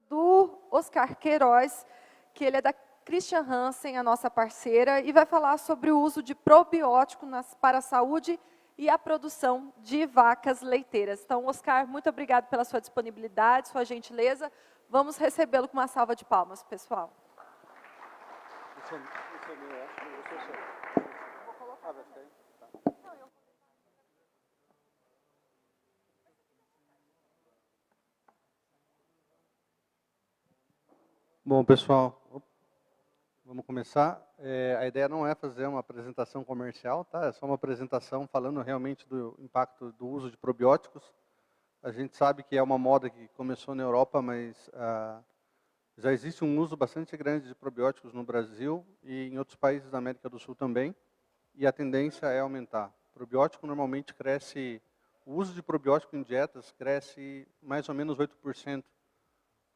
do Oscar Queiroz, que ele é da Christian Hansen, a nossa parceira, e vai falar sobre o uso de probiótico para a saúde e a produção de vacas leiteiras. Então, Oscar, muito obrigado pela sua disponibilidade, sua gentileza. Vamos recebê-lo com uma salva de palmas, pessoal. Bom, pessoal, vamos começar. A ideia não é fazer uma apresentação comercial, tá? É só uma apresentação falando realmente do impacto do uso de probióticos. A gente sabe que é uma moda que começou na Europa, mas já existe um uso bastante grande de probióticos no Brasil e em outros países da América do Sul também, e a tendência é aumentar. Probiótico normalmente cresce, o uso de probiótico em dietas cresce mais ou menos 8%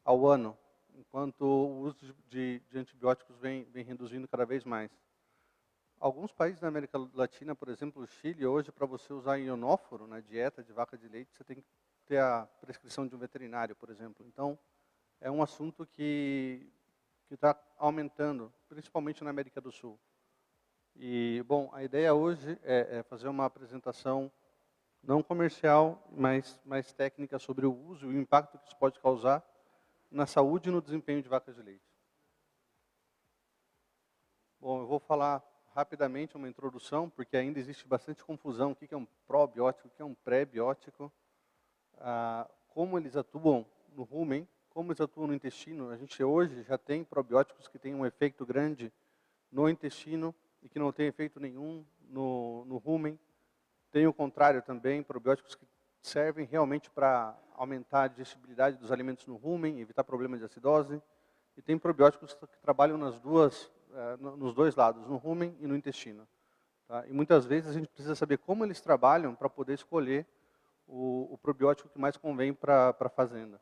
ao ano, enquanto o uso de antibióticos vem reduzindo cada vez mais. Alguns países da América Latina, por exemplo, o Chile, hoje, para você usar ionóforo na dieta de vaca de leite, você tem que ter a prescrição de um veterinário, por exemplo. Então, é um assunto que está aumentando, principalmente na América do Sul. E, bom, a ideia hoje é fazer uma apresentação não comercial, mas mais técnica sobre o uso e o impacto que isso pode causar na saúde e no desempenho de vacas de leite. Bom, eu vou falar rapidamente uma introdução, porque ainda existe bastante confusão. O que é um probiótico, o que é um pré-biótico, como eles atuam no rumen, como eles atuam no intestino. A gente hoje já tem probióticos que têm um efeito grande no intestino e que não tem efeito nenhum no rumen. Tem o contrário também, probióticos que servem realmente para aumentar a digestibilidade dos alimentos no rumen, evitar problemas de acidose. E tem probióticos que trabalham nos dois lados, no rumen e no intestino. Tá? E muitas vezes a gente precisa saber como eles trabalham para poder escolher o probiótico que mais convém para a fazenda.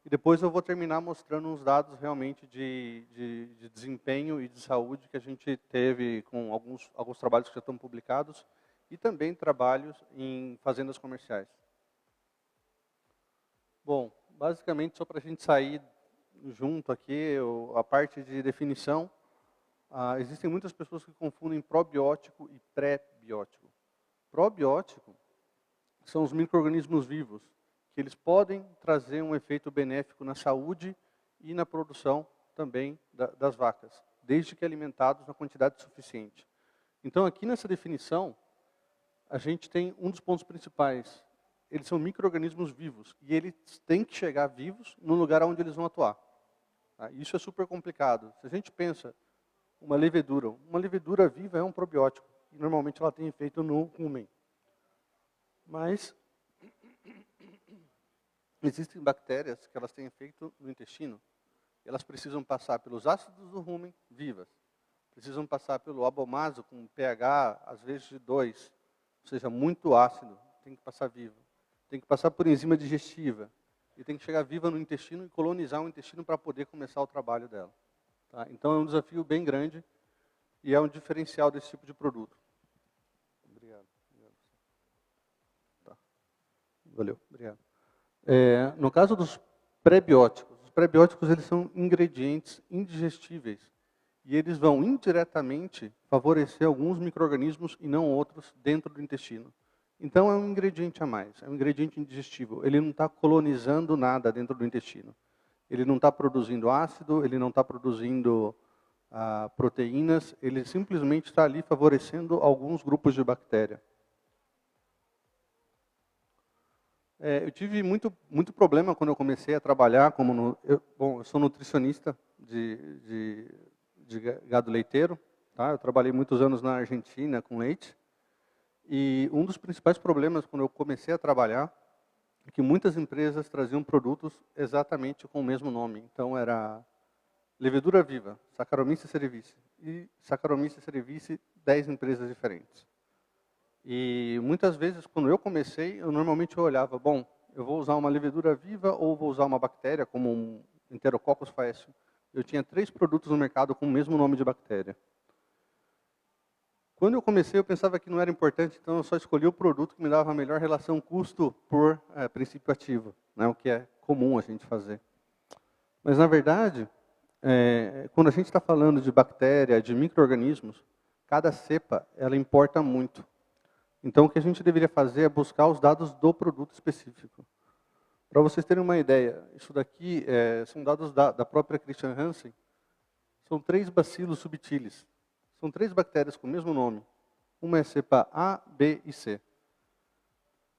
E depois eu vou terminar mostrando uns dados realmente de desempenho e de saúde que a gente teve com alguns trabalhos que já estão publicados e também trabalhos em fazendas comerciais. Bom, basicamente, só para a gente sair junto aqui, a parte de definição, existem muitas pessoas que confundem probiótico e pré-biótico. Probiótico são os micro-organismos vivos, que eles podem trazer um efeito benéfico na saúde e na produção também das vacas, desde que alimentados na quantidade suficiente. Então, aqui nessa definição, a gente tem um dos pontos principais. Eles são micro-organismos vivos e eles têm que chegar vivos no lugar onde eles vão atuar. Tá? Isso é super complicado. Se a gente pensa uma levedura viva é um probiótico e normalmente ela tem efeito no rumen. Mas existem bactérias que elas têm efeito no intestino. Elas precisam passar pelos ácidos do rumen vivas. Precisam passar pelo abomaso com pH às vezes de 2, ou seja, muito ácido, tem que passar vivo. Tem que passar por enzima digestiva. E tem que chegar viva no intestino e colonizar o intestino para poder começar o trabalho dela. Tá? Então é um desafio bem grande e é um diferencial desse tipo de produto. Obrigado. Tá. Valeu, obrigado. No caso dos pré-bióticos, os pré-bióticos eles são ingredientes indigestíveis. E eles vão indiretamente favorecer alguns micro-organismos e não outros dentro do intestino. Então, é um ingrediente a mais, é um ingrediente indigestível. Ele não está colonizando nada dentro do intestino. Ele não está produzindo ácido, ele não está produzindo proteínas, ele simplesmente está ali favorecendo alguns grupos de bactéria. Eu tive muito problema quando eu comecei a trabalhar eu sou nutricionista de gado leiteiro, tá? Eu trabalhei muitos anos na Argentina com leite. E um dos principais problemas quando eu comecei a trabalhar é que muitas empresas traziam produtos exatamente com o mesmo nome. Então era levedura viva, Saccharomyces cerevisiae, e Saccharomyces cerevisiae, 10 empresas diferentes. E muitas vezes quando eu comecei, eu normalmente olhava, bom, eu vou usar uma levedura viva ou vou usar uma bactéria como um Enterococcus faecium. Eu tinha 3 produtos no mercado com o mesmo nome de bactéria. Quando eu comecei, eu pensava que não era importante, então eu só escolhi o produto que me dava a melhor relação custo por princípio ativo, né, o que é comum a gente fazer. Mas, na verdade, quando a gente está falando de bactéria, de micro-organismos, cada cepa, ela importa muito. Então, o que a gente deveria fazer é buscar os dados do produto específico. Para vocês terem uma ideia, isso daqui são dados da própria Christian Hansen. São 3 bacilos subtilis. São 3 bactérias com o mesmo nome. Uma é cepa A, B e C.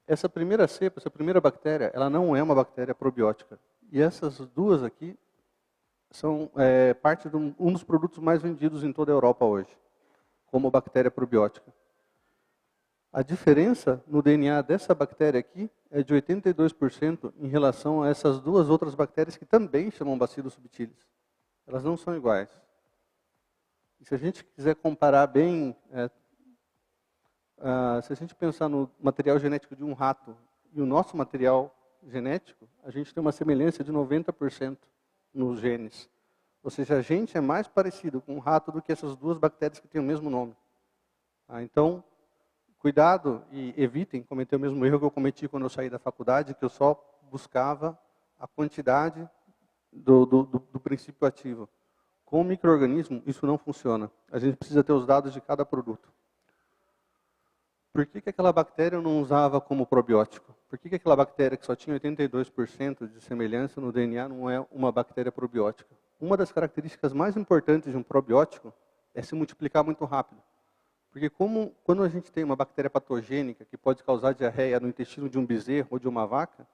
Essa primeira cepa, essa primeira bactéria, ela não é uma bactéria probiótica. E essas duas aqui são parte de um dos produtos mais vendidos em toda a Europa hoje, como bactéria probiótica. A diferença no DNA dessa bactéria aqui é de 82% em relação a essas duas outras bactérias que também chamam bacilos subtilis. Elas não são iguais. E se a gente quiser comparar bem, se a gente pensar no material genético de um rato e o nosso material genético, a gente tem uma semelhança de 90% nos genes. Ou seja, a gente é mais parecido com um rato do que essas duas bactérias que têm o mesmo nome. Então, cuidado e evitem cometer o mesmo erro que eu cometi quando eu saí da faculdade, que eu só buscava a quantidade do princípio ativo. Com o micro-organismo, isso não funciona. A gente precisa ter os dados de cada produto. Por que aquela bactéria eu não usava como probiótico? Por que aquela bactéria que só tinha 82% de semelhança no DNA não é uma bactéria probiótica? Uma das características mais importantes de um probiótico é se multiplicar muito rápido. Porque quando a gente tem uma bactéria patogênica que pode causar diarreia no intestino de um bezerro ou de uma vaca,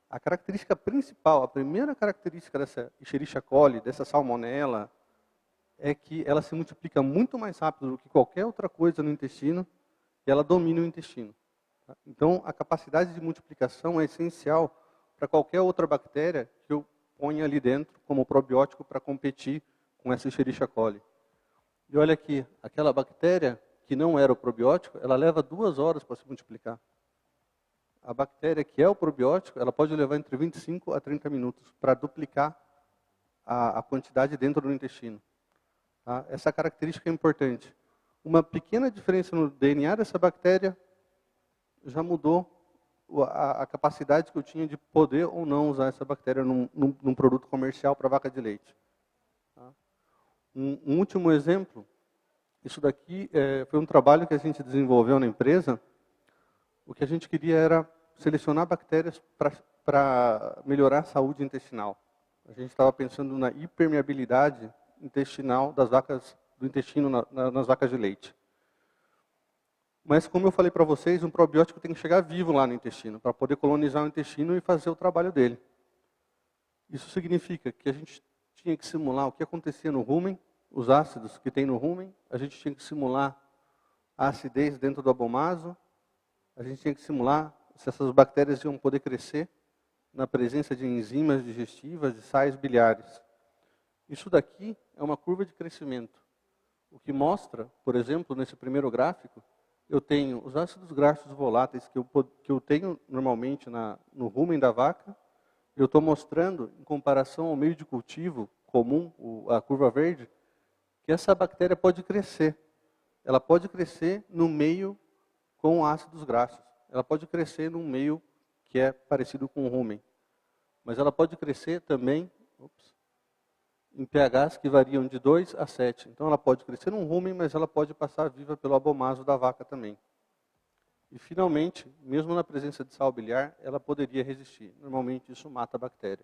a característica principal, a primeira característica dessa Escherichia coli, dessa salmonella, é que ela se multiplica muito mais rápido do que qualquer outra coisa no intestino e ela domina o intestino. Então, a capacidade de multiplicação é essencial para qualquer outra bactéria que eu ponha ali dentro como probiótico para competir com essa Escherichia coli. E olha aqui, aquela bactéria que não era o probiótico, ela leva 2 horas para se multiplicar. A bactéria que é o probiótico, ela pode levar entre 25 a 30 minutos para duplicar a quantidade dentro do intestino. Tá? Essa característica é importante. Uma pequena diferença no DNA dessa bactéria já mudou a capacidade que eu tinha de poder ou não usar essa bactéria num produto comercial para vaca de leite. Tá? Um último exemplo, isso daqui foi um trabalho que a gente desenvolveu na empresa. O que a gente queria era selecionar bactérias para melhorar a saúde intestinal. A gente estava pensando na hipermeabilidade intestinal das vacas, do intestino nas vacas de leite. Mas, como eu falei para vocês, um probiótico tem que chegar vivo lá no intestino, para poder colonizar o intestino e fazer o trabalho dele. Isso significa que a gente tinha que simular o que acontecia no rumen, os ácidos que tem no rumen, a gente tinha que simular a acidez dentro do abomaso, a gente tinha que simular se essas bactérias iam poder crescer na presença de enzimas digestivas, de sais biliares. Isso daqui é uma curva de crescimento. O que mostra, por exemplo, nesse primeiro gráfico, eu tenho os ácidos graxos voláteis que eu tenho normalmente no rumen da vaca. Eu estou mostrando, em comparação ao meio de cultivo comum, a curva verde, que essa bactéria pode crescer. Ela pode crescer no meio com ácidos graxos. Ela pode crescer num meio que é parecido com o rumen. Mas ela pode crescer também em pHs que variam de 2 a 7. Então ela pode crescer num rumen, mas ela pode passar viva pelo abomaso da vaca também. E finalmente, mesmo na presença de sal biliar, ela poderia resistir. Normalmente isso mata a bactéria.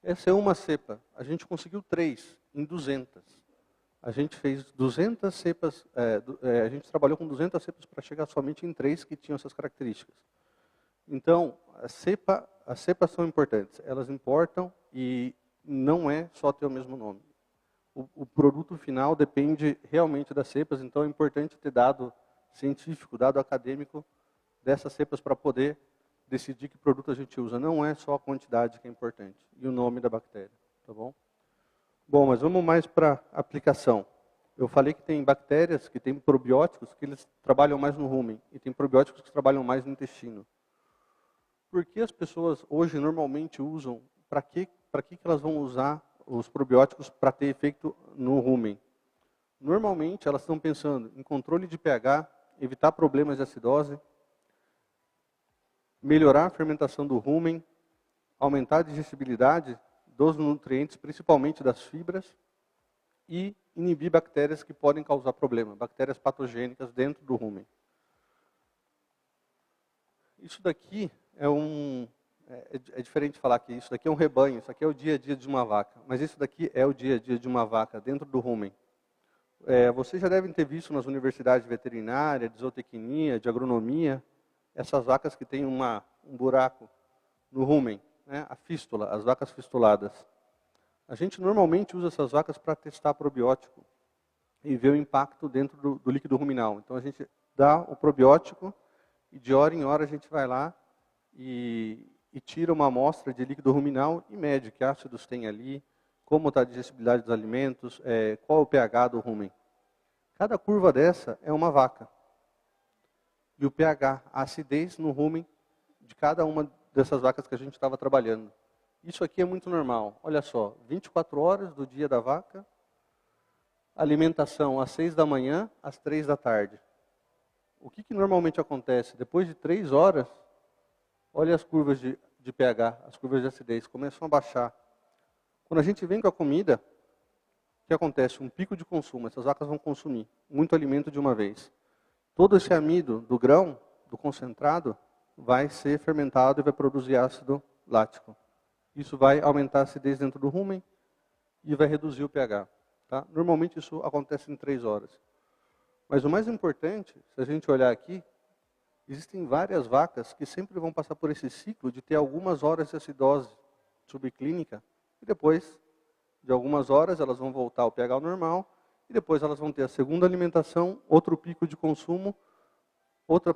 Essa é uma cepa. A gente conseguiu 3 em 200. A gente fez 200 cepas, a gente trabalhou com 200 cepas para chegar somente em 3 que tinham essas características. Então, as cepas são importantes. Elas importam e não é só ter o mesmo nome. O produto final depende realmente das cepas, então é importante ter dado científico, dado acadêmico dessas cepas para poder decidir que produto a gente usa. Não é só a quantidade que é importante e o nome da bactéria, tá bom? Bom, mas vamos mais para a aplicação. Eu falei que tem bactérias, que tem probióticos, que eles trabalham mais no rumen, e tem probióticos que trabalham mais no intestino. Por que as pessoas hoje normalmente usam, para que elas vão usar os probióticos para ter efeito no rumen? Normalmente elas estão pensando em controle de pH, evitar problemas de acidose, melhorar a fermentação do rumen, aumentar a digestibilidade dos nutrientes, principalmente das fibras, e inibir bactérias que podem causar problema, bactérias patogênicas dentro do rumen. Isso daqui é diferente de falar que isso daqui é um rebanho, isso aqui é o dia a dia de uma vaca, mas isso daqui é o dia a dia de uma vaca dentro do rumen. Vocês já devem ter visto nas universidades de veterinária, de zootecnia, de agronomia, essas vacas que têm um buraco no rumen, né? A fístula, as vacas fistuladas. A gente normalmente usa essas vacas para testar probiótico e ver o impacto dentro do líquido ruminal. Então a gente dá o probiótico e de hora em hora a gente vai lá e tira uma amostra de líquido ruminal e mede que ácidos tem ali, como está a digestibilidade dos alimentos, qual é o pH do rumen. Cada curva dessa é uma vaca. E o pH, a acidez no rumen de cada uma dessas vacas que a gente estava trabalhando. Isso aqui é muito normal. Olha só, 24 horas do dia da vaca, alimentação às 6 da manhã, às 3 da tarde. O que normalmente acontece? Depois de 3 horas, olha as curvas de pH, as curvas de acidez, começam a baixar. Quando a gente vem com a comida, o que acontece? Um pico de consumo, essas vacas vão consumir muito alimento de uma vez. Todo esse amido do grão, do concentrado, vai ser fermentado e vai produzir ácido lático. Isso vai aumentar a acidez dentro do rumen e vai reduzir o pH. Tá? Normalmente isso acontece em 3 horas. Mas o mais importante, se a gente olhar aqui, existem várias vacas que sempre vão passar por esse ciclo de ter algumas horas de acidose subclínica e depois de algumas horas elas vão voltar ao pH normal e depois elas vão ter a segunda alimentação, outro pico de consumo, outra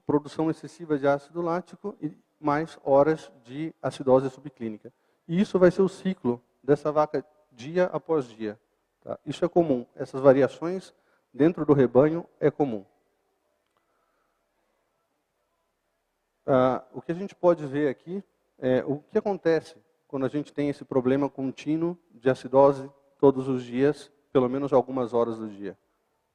produção excessiva de ácido lático e mais horas de acidose subclínica. E isso vai ser o ciclo dessa vaca dia após dia. Tá? Isso é comum. Essas variações dentro do rebanho é comum. O que a gente pode ver aqui é o que acontece quando a gente tem esse problema contínuo de acidose todos os dias, pelo menos algumas horas do dia.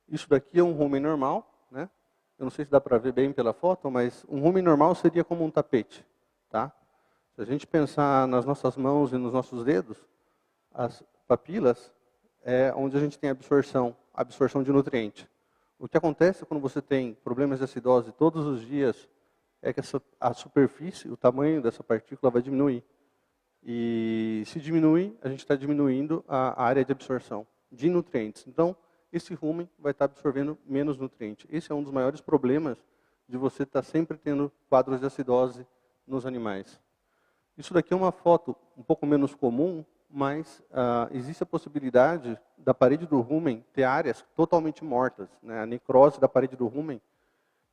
Isso daqui é um rumen normal, né? Eu não sei se dá para ver bem pela foto, mas um rumen normal seria como um tapete. Tá? Se a gente pensar nas nossas mãos e nos nossos dedos, as papilas é onde a gente tem absorção de nutriente. O que acontece quando você tem problemas de acidose todos os dias é que a superfície, o tamanho dessa partícula vai diminuir. E se diminuir, a gente está diminuindo a área de absorção de nutrientes. Então, esse rumen vai estar absorvendo menos nutriente. Esse é um dos maiores problemas de você estar sempre tendo quadros de acidose nos animais. Isso daqui é uma foto um pouco menos comum, mas existe a possibilidade da parede do rumen ter áreas totalmente mortas, né? A necrose da parede do rumen.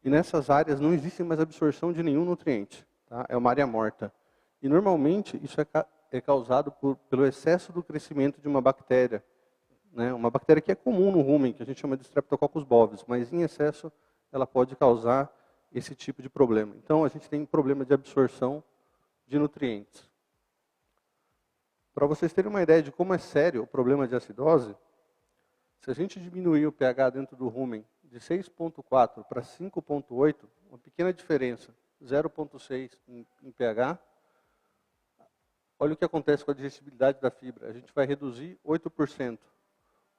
E nessas áreas não existe mais absorção de nenhum nutriente. Tá? É uma área morta. E normalmente isso é causado pelo excesso do crescimento de uma bactéria. Né? Uma bactéria que é comum no rumen, que a gente chama de Streptococcus bovis, mas em excesso ela pode causar esse tipo de problema. Então a gente tem problema de absorção de nutrientes. Para vocês terem uma ideia de como é sério o problema de acidose, se a gente diminuir o pH dentro do rumen de 6,4 para 5,8, uma pequena diferença, 0,6 em pH, olha o que acontece com a digestibilidade da fibra. A gente vai reduzir 8%.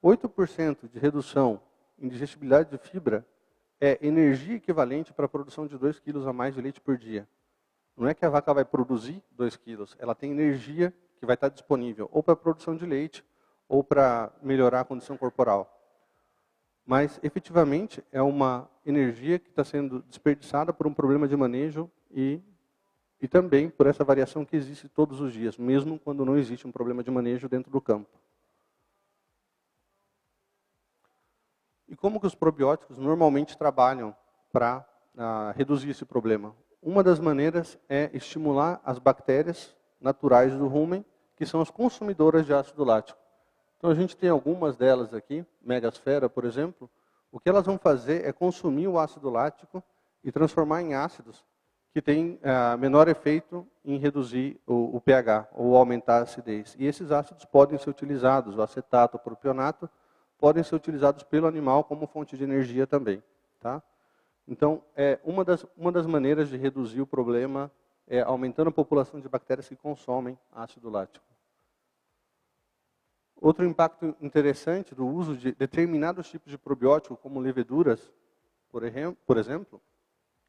8% de redução em digestibilidade de fibra é energia equivalente para a produção de 2 quilos a mais de leite por dia. Não é que a vaca vai produzir 2 quilos, ela tem energia que vai estar disponível ou para a produção de leite ou para melhorar a condição corporal. Mas, efetivamente, é uma energia que está sendo desperdiçada por um problema de manejo e também por essa variação que existe todos os dias, mesmo quando não existe um problema de manejo dentro do campo. E como que os probióticos normalmente trabalham para reduzir esse problema? Uma das maneiras é estimular as bactérias naturais do rumen, que são as consumidoras de ácido lático. Então a gente tem algumas delas aqui, Megasfera, por exemplo. O que elas vão fazer é consumir o ácido lático e transformar em ácidos que têm menor efeito em reduzir o pH ou aumentar a acidez. E esses ácidos podem ser utilizados, o acetato, o propionato, podem ser utilizados pelo animal como fonte de energia também. Tá? Então, uma das maneiras de reduzir o problema é aumentando a população de bactérias que consomem ácido lático. Outro impacto interessante do uso de determinados tipos de probiótico, como leveduras, por exemplo,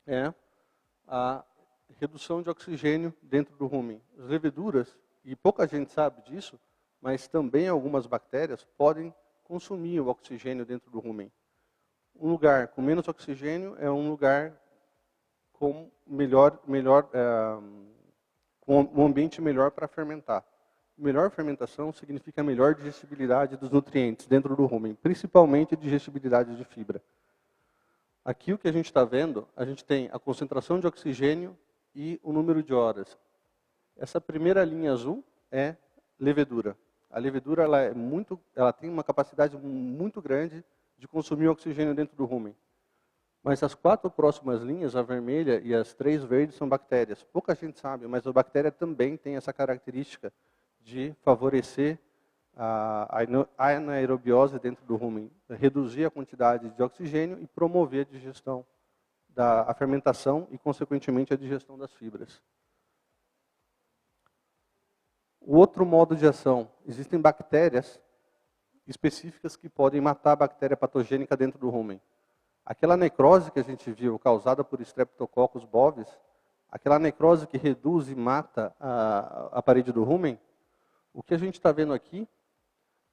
é a redução de oxigênio dentro do rumen. As leveduras, e pouca gente sabe disso, mas também algumas bactérias podem consumir o oxigênio dentro do rumen. Um lugar com menos oxigênio é um lugar com com um ambiente melhor para fermentar. Melhor fermentação significa melhor digestibilidade dos nutrientes dentro do rumen, principalmente digestibilidade de fibra. Aqui o que a gente está vendo, a gente tem a concentração de oxigênio e o número de horas. Essa primeira linha azul é levedura. A levedura ela tem uma capacidade muito grande de consumir oxigênio dentro do rumen. Mas as 4 próximas linhas, a vermelha e as 3 verdes, são bactérias. Pouca gente sabe, mas a bactéria também tem essa característica de favorecer a anaerobiose dentro do rumen, reduzir a quantidade de oxigênio e promover a digestão, a fermentação e, consequentemente, a digestão das fibras. O outro modo de ação, existem bactérias específicas que podem matar a bactéria patogênica dentro do rumen. Aquela necrose que a gente viu, causada por Streptococcus bovis, aquela necrose que reduz e mata a parede do rumen, o que a gente está vendo aqui,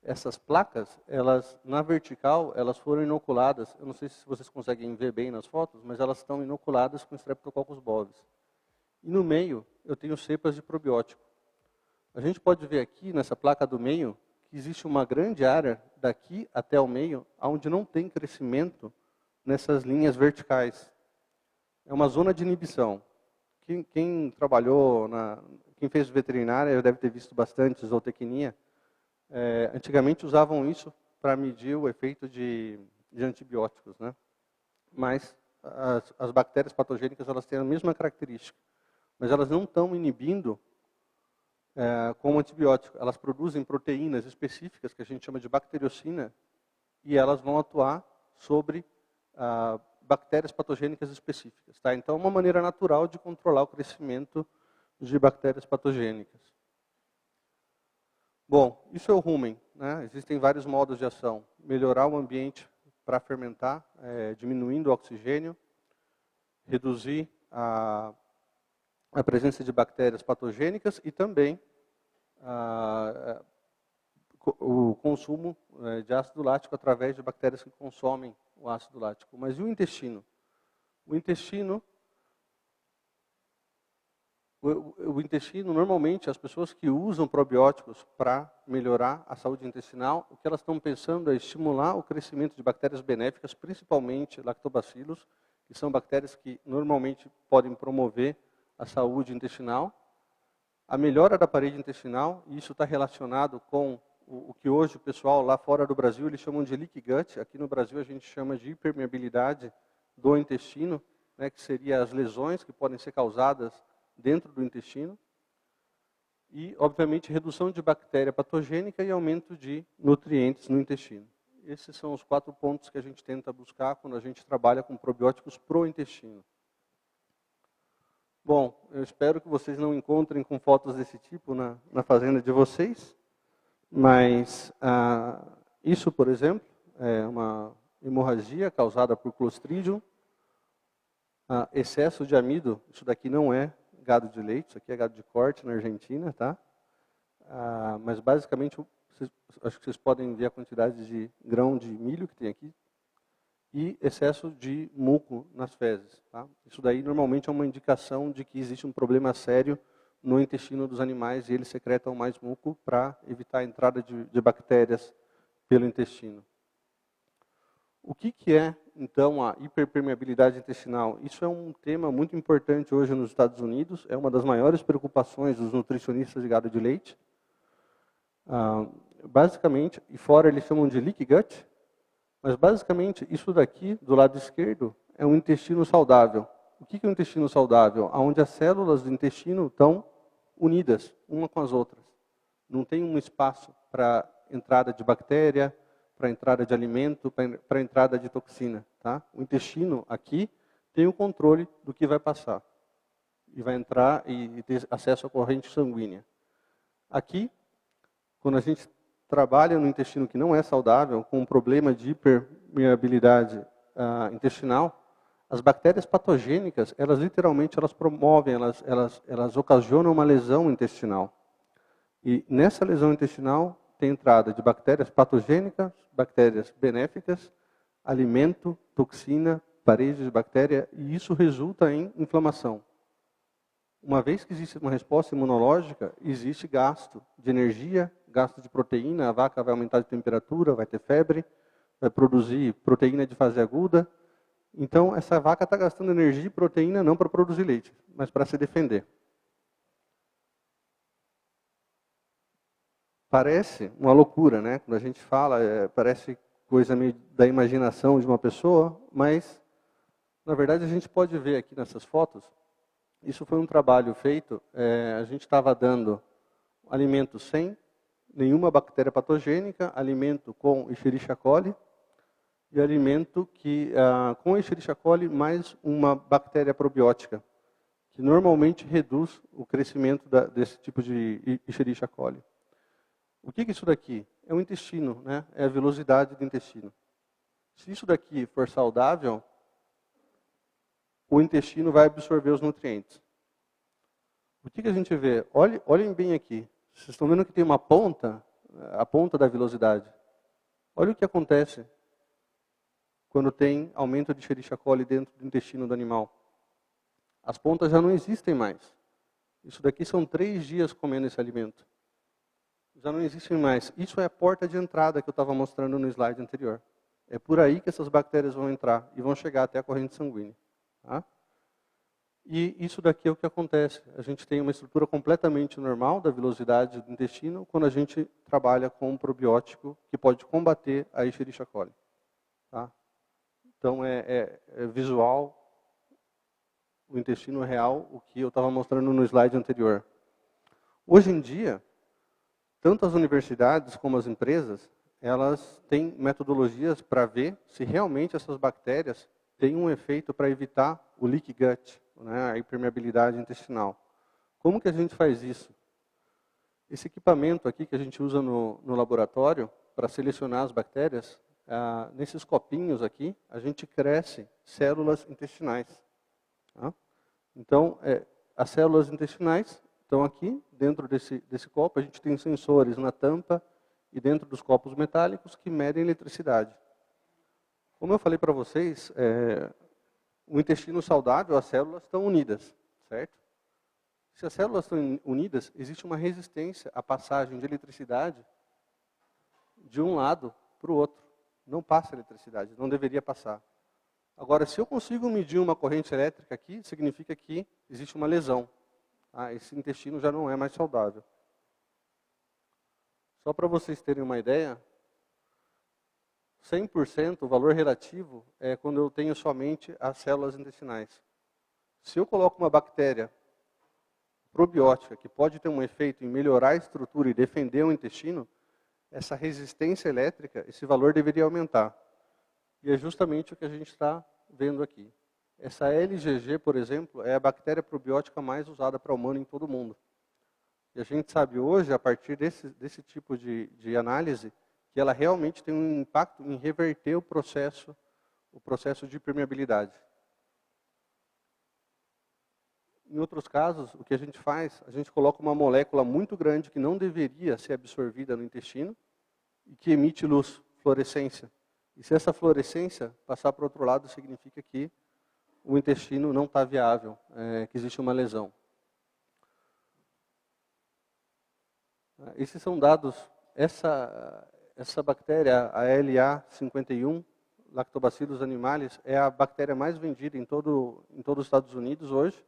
essas placas, elas na vertical, elas foram inoculadas, eu não sei se vocês conseguem ver bem nas fotos, mas elas estão inoculadas com Streptococcus bovis. E no meio, eu tenho cepas de probiótico. A gente pode ver aqui, nessa placa do meio, que existe uma grande área, daqui até o meio, onde não tem crescimento nessas linhas verticais. É uma zona de inibição. Quem trabalhou, quem fez veterinária, deve ter visto bastante zootecnia. Antigamente usavam isso para medir o efeito de antibióticos, né? Mas as bactérias patogênicas, elas têm a mesma característica, mas elas não estão inibindo com o antibiótico. Elas produzem proteínas específicas, que a gente chama de bacteriocina, e elas vão atuar sobre bactérias patogênicas específicas. Tá? Então, é uma maneira natural de controlar o crescimento de bactérias patogênicas. Bom, isso é o rumen, né? Existem vários modos de ação. Melhorar o ambiente para fermentar, diminuindo o oxigênio, reduzir a presença de bactérias patogênicas e também o consumo de ácido lático através de bactérias que consomem o ácido lático. Mas e o intestino? O intestino, normalmente, as pessoas que usam probióticos para melhorar a saúde intestinal, o que elas estão pensando é estimular o crescimento de bactérias benéficas, principalmente lactobacilos, que são bactérias que normalmente podem promover a saúde intestinal, a melhora da parede intestinal, e isso está relacionado com o que hoje o pessoal lá fora do Brasil eles chamam de leaky gut. Aqui no Brasil a gente chama de hipermeabilidade do intestino, né, que seria as lesões que podem ser causadas dentro do intestino. E, obviamente, redução de bactéria patogênica e aumento de nutrientes no intestino. Esses são os 4 pontos que a gente tenta buscar quando a gente trabalha com probióticos pro intestino. Bom, eu espero que vocês não encontrem com fotos desse tipo na fazenda de vocês, mas isso, por exemplo, é uma hemorragia causada por Clostridium. Excesso de amido, isso daqui não é gado de leite, isso aqui é gado de corte na Argentina, tá? Mas basicamente, acho que vocês podem ver a quantidade de grão de milho que tem aqui e excesso de muco nas fezes, tá? Isso daí normalmente é uma indicação de que existe um problema sério no intestino dos animais e eles secretam mais muco para evitar a entrada de bactérias pelo intestino. O que é, então, a hiperpermeabilidade intestinal? Isso é um tema muito importante hoje nos Estados Unidos, é uma das maiores preocupações dos nutricionistas de gado de leite. Basicamente, e fora eles chamam de leaky gut, mas basicamente isso daqui, do lado esquerdo, é um intestino saudável. O que é um intestino saudável? Onde as células do intestino estão unidas, uma com as outras. Não tem um espaço para entrada de bactéria, para entrada de alimento, para entrada de toxina. Tá? O intestino aqui tem o controle do que vai passar. E vai entrar e ter acesso à corrente sanguínea. Aqui, quando a gente trabalha no intestino que não é saudável, com um problema de hipermeabilidade intestinal, as bactérias patogênicas, elas literalmente promovem, elas ocasionam uma lesão intestinal. E nessa lesão intestinal tem entrada de bactérias patogênicas, bactérias benéficas, alimento, toxina, parede de bactéria, e isso resulta em inflamação. Uma vez que existe uma resposta imunológica, existe gasto de energia, gasto de proteína, a vaca vai aumentar de temperatura, vai ter febre, vai produzir proteína de fase aguda. Então, essa vaca está gastando energia e proteína não para produzir leite, mas para se defender. Parece uma loucura, né? Quando a gente fala, parece coisa meio da imaginação de uma pessoa, mas, na verdade, a gente pode ver aqui nessas fotos, isso foi um trabalho feito, a gente estava dando alimento sem nenhuma bactéria patogênica, alimento com Escherichia coli, e alimento com Escherichia coli mais uma bactéria probiótica, que normalmente reduz o crescimento desse tipo de Escherichia coli. O que é isso daqui? É o intestino, né? É a velocidade do intestino. Se isso daqui for saudável, o intestino vai absorver os nutrientes. O que a gente vê? Olhem bem aqui. Vocês estão vendo que tem uma ponta, a ponta da velocidade. Olha o que acontece quando tem aumento de Escherichia coli dentro do intestino do animal. As pontas já não existem mais. Isso daqui são 3 dias comendo esse alimento. Já não existem mais. Isso é a porta de entrada que eu estava mostrando no slide anterior. É por aí que essas bactérias vão entrar e vão chegar até a corrente sanguínea. Tá? E isso daqui é o que acontece. A gente tem uma estrutura completamente normal da velocidade do intestino quando a gente trabalha com um probiótico que pode combater a Escherichia coli. Tá? Então, é visual, o intestino real, o que eu estava mostrando no slide anterior. Hoje em dia, tanto as universidades como as empresas, elas têm metodologias para ver se realmente essas bactérias têm um efeito para evitar o leaky gut, né, a hipermeabilidade intestinal. Como que a gente faz isso? Esse equipamento aqui que a gente usa no laboratório para selecionar as bactérias, nesses copinhos aqui, a gente cresce células intestinais. Tá? Então, as células intestinais estão aqui, dentro desse copo, a gente tem sensores na tampa e dentro dos copos metálicos que medem eletricidade. Como eu falei para vocês, o intestino saudável, as células estão unidas, certo? Se as células estão unidas, existe uma resistência à passagem de eletricidade de um lado para o outro. Não passa eletricidade, não deveria passar. Agora, se eu consigo medir uma corrente elétrica aqui, significa que existe uma lesão. Esse intestino já não é mais saudável. Só para vocês terem uma ideia, 100% o valor relativo é quando eu tenho somente as células intestinais. Se eu coloco uma bactéria probiótica que pode ter um efeito em melhorar a estrutura e defender o intestino, essa resistência elétrica, esse valor deveria aumentar. E é justamente o que a gente está vendo aqui. Essa LGG, por exemplo, é a bactéria probiótica mais usada para humano em todo o mundo. E a gente sabe hoje, a partir desse tipo de análise, que ela realmente tem um impacto em reverter o processo de permeabilidade. Em outros casos, o que a gente faz, a gente coloca uma molécula muito grande que não deveria ser absorvida no intestino e que emite luz, fluorescência. E se essa fluorescência passar para o outro lado, significa que o intestino não está viável, que existe uma lesão. Esses são dados, essa bactéria, a LA51, Lactobacillus animalis, é a bactéria mais vendida em todo os Estados Unidos hoje.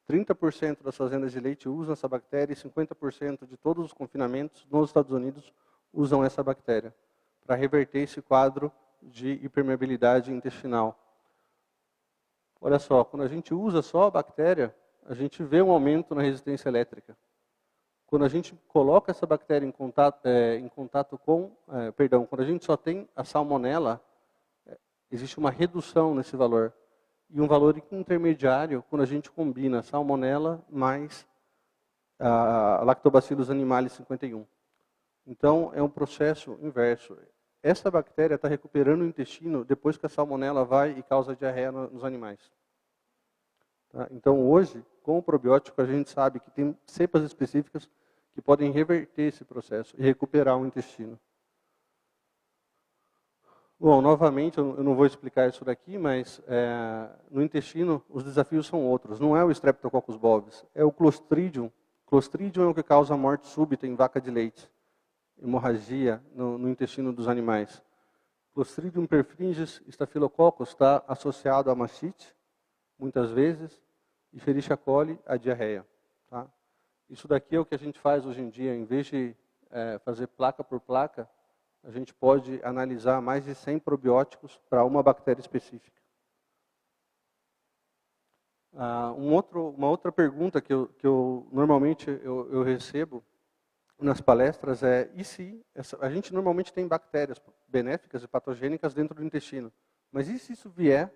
30% das fazendas de leite usam essa bactéria e 50% de todos os confinamentos nos Estados Unidos usam essa bactéria para reverter esse quadro de hipermeabilidade intestinal. Olha só, quando a gente usa só a bactéria, a gente vê um aumento na resistência elétrica. Quando a gente coloca essa bactéria em contato com, quando a gente só tem a salmonela, existe uma redução nesse valor. E um valor intermediário quando a gente combina salmonela mais a Lactobacillus animalis 51. Então, é um processo inverso. Essa bactéria está recuperando o intestino depois que a salmonela vai e causa diarreia nos animais. Tá? Então, hoje, com o probiótico, a gente sabe que tem cepas específicas que podem reverter esse processo e recuperar o intestino. Bom, novamente, eu não vou explicar isso daqui, mas no intestino os desafios são outros. Não é o Streptococcus bovis, é o Clostridium. Clostridium é o que causa morte súbita em vaca de leite, hemorragia no intestino dos animais. Clostridium perfringens staphylococcus está associado à mastite, muitas vezes, e Escherichia coli, a diarreia. Tá? Isso daqui é o que a gente faz hoje em dia, em vez de fazer placa por placa, a gente pode analisar mais de 100 probióticos para uma bactéria específica. Uma outra pergunta que eu normalmente eu recebo nas palestras é, e se a gente normalmente tem bactérias benéficas e patogênicas dentro do intestino, mas e se isso vier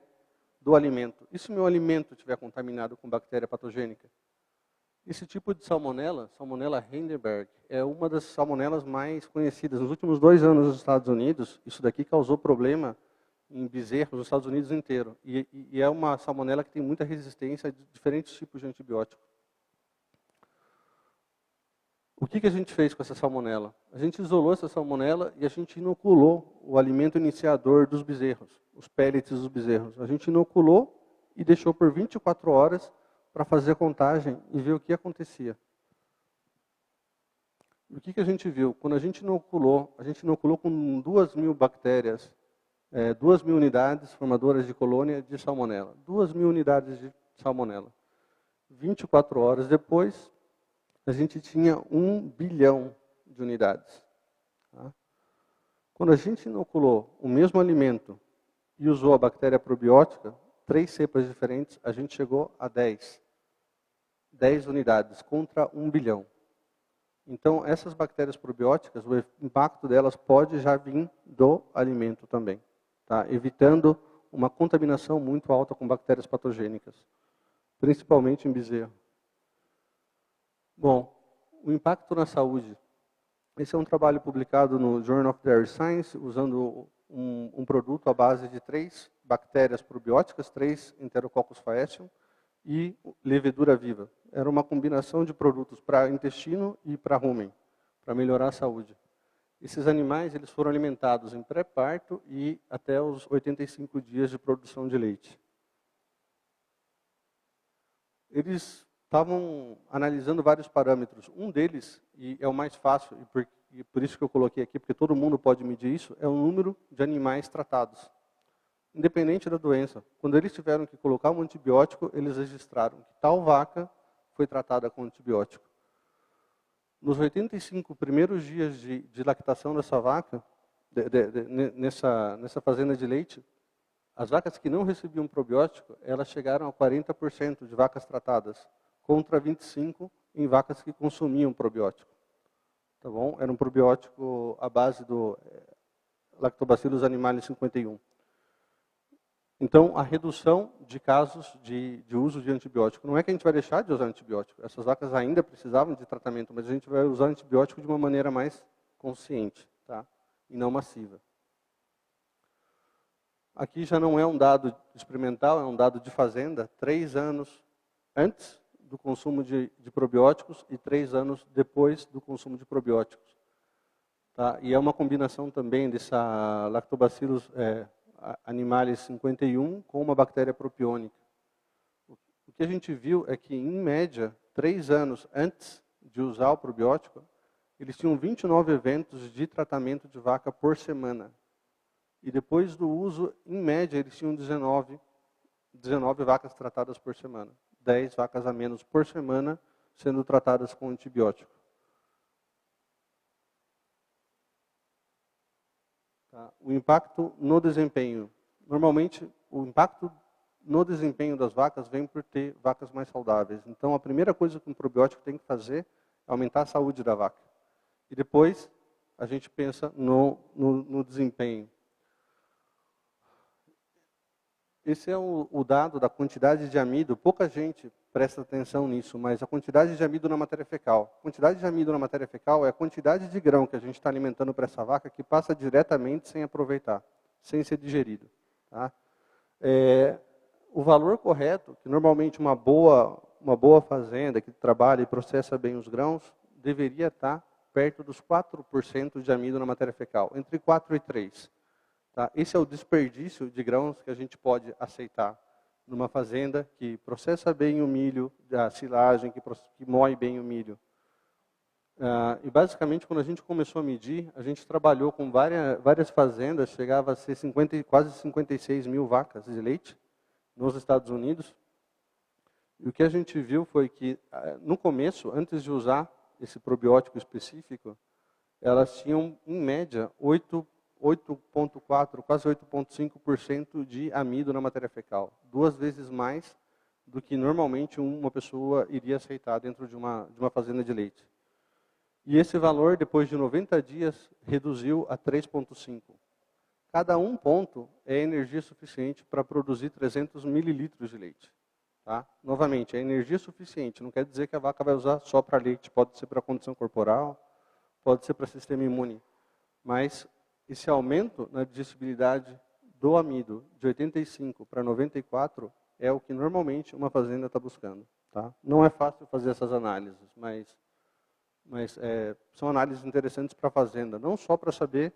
do alimento? E se o meu alimento estiver contaminado com bactéria patogênica? Esse tipo de salmonela, Salmonella Heidelberg, é uma das salmonelas mais conhecidas. Nos últimos 2 anos nos Estados Unidos, isso daqui causou problema em bezerros nos Estados Unidos inteiro. E é uma salmonela que tem muita resistência a diferentes tipos de antibiótico. O que a gente fez com essa salmonela? A gente isolou essa salmonela e a gente inoculou o alimento iniciador dos bezerros, os pellets dos bezerros. A gente inoculou e deixou por 24 horas para fazer a contagem e ver o que acontecia. O que a gente viu? Quando a gente inoculou com 2.000 bactérias, 2.000 unidades formadoras de colônia de salmonela. 2.000 unidades de salmonela. 24 horas depois, a gente tinha 1 bilhão de unidades. Tá? Quando a gente inoculou o mesmo alimento e usou a bactéria probiótica, 3 cepas diferentes, a gente chegou a 10. 10 unidades contra 1 bilhão. Então, essas bactérias probióticas, o impacto delas pode já vir do alimento também, tá? Evitando uma contaminação muito alta com bactérias patogênicas, principalmente em bezerro. Bom, o impacto na saúde. Esse é um trabalho publicado no Journal of Dairy Science, usando um produto à base de 3 bactérias probióticas, 3 Enterococcus faecium, e levedura viva. Era uma combinação de produtos para intestino e para rumen, para melhorar a saúde. Esses animais eles foram alimentados em pré-parto e até os 85 dias de produção de leite. Eles estavam analisando vários parâmetros. Um deles, e é o mais fácil, e por isso que eu coloquei aqui, porque todo mundo pode medir isso, é o número de animais tratados. Independente da doença. Quando eles tiveram que colocar um antibiótico, eles registraram que tal vaca foi tratada com antibiótico. Nos 85 primeiros dias de lactação dessa vaca, nessa fazenda de leite, as vacas que não recebiam probiótico, elas chegaram a 40% de vacas tratadas, contra 25% em vacas que consumiam probiótico. Tá bom? Era um probiótico à base do Lactobacillus animalis 51. Então, a redução de casos de uso de antibiótico. Não é que a gente vai deixar de usar antibiótico. Essas vacas ainda precisavam de tratamento, mas a gente vai usar antibiótico de uma maneira mais consciente, tá? E não massiva. Aqui já não é um dado experimental, é um dado de fazenda. 3 anos antes do consumo de probióticos e 3 anos depois do consumo de probióticos. Tá? E é uma combinação também dessa Lactobacillus animalis 51 com uma bactéria propiônica. O que a gente viu é que, em média, 3 anos antes de usar o probiótico, eles tinham 29 eventos de tratamento de vaca por semana. E depois do uso, em média, eles tinham 19 vacas tratadas por semana. 10 vacas a menos por semana sendo tratadas com antibiótico. Tá? O impacto no desempenho. Normalmente, o impacto no desempenho das vacas vem por ter vacas mais saudáveis. Então, a primeira coisa que um probiótico tem que fazer é aumentar a saúde da vaca. E depois, a gente pensa no desempenho. Esse é o dado da quantidade de amido. Pouca gente presta atenção nisso, mas a quantidade de amido na matéria fecal. A quantidade de amido na matéria fecal é a quantidade de grão que a gente está alimentando para essa vaca que passa diretamente sem aproveitar, sem ser digerido. Tá? O valor correto, que normalmente uma boa fazenda que trabalha e processa bem os grãos, deveria estar perto dos 4% de amido na matéria fecal, entre 4 e 3%. Tá? Esse é o desperdício de grãos que a gente pode aceitar numa fazenda que processa bem o milho, a silagem, que moe bem o milho. E basicamente, quando a gente começou a medir, a gente trabalhou com várias fazendas, chegava a ser quase 56 mil vacas de leite nos Estados Unidos. E o que a gente viu foi que, no começo, antes de usar esse probiótico específico, elas tinham, em média, 8,4%, quase 8,5% de amido na matéria fecal. 2 vezes mais do que normalmente uma pessoa iria aceitar dentro de uma fazenda de leite. E esse valor, depois de 90 dias, reduziu a 3,5%. Cada 1 ponto é energia suficiente para produzir 300 mililitros de leite. Tá? Novamente, é energia suficiente. Não quer dizer que a vaca vai usar só para leite. Pode ser para condição corporal, pode ser para sistema imune. Mas esse aumento na digestibilidade do amido de 85 para 94 é o que normalmente uma fazenda está buscando. Tá? Não é fácil fazer essas análises, mas são análises interessantes para a fazenda. Não só para saber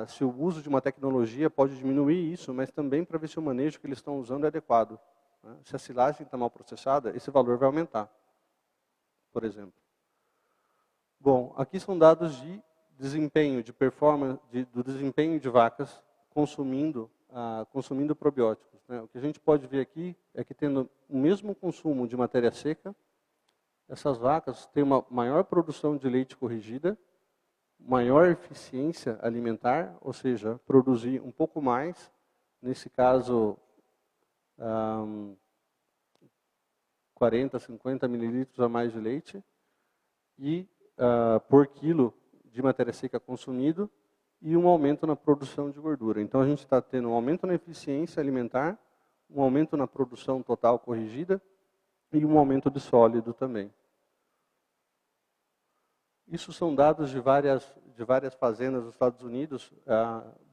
se o uso de uma tecnologia pode diminuir isso, mas também para ver se o manejo que eles estão usando é adequado. Né? Se a silagem está mal processada, esse valor vai aumentar, por exemplo. Bom, aqui são dados de desempenho, de performance, do desempenho de vacas consumindo probióticos. Né? O que a gente pode ver aqui é que, tendo o mesmo consumo de matéria seca, essas vacas têm uma maior produção de leite corrigida, maior eficiência alimentar, ou seja, produzir um pouco mais, nesse caso, 40, 50 mililitros a mais de leite, e por quilo de matéria seca consumido, e um aumento na produção de gordura. Então, a gente está tendo um aumento na eficiência alimentar, um aumento na produção total corrigida, e um aumento de sólido também. Isso são dados de várias fazendas dos Estados Unidos,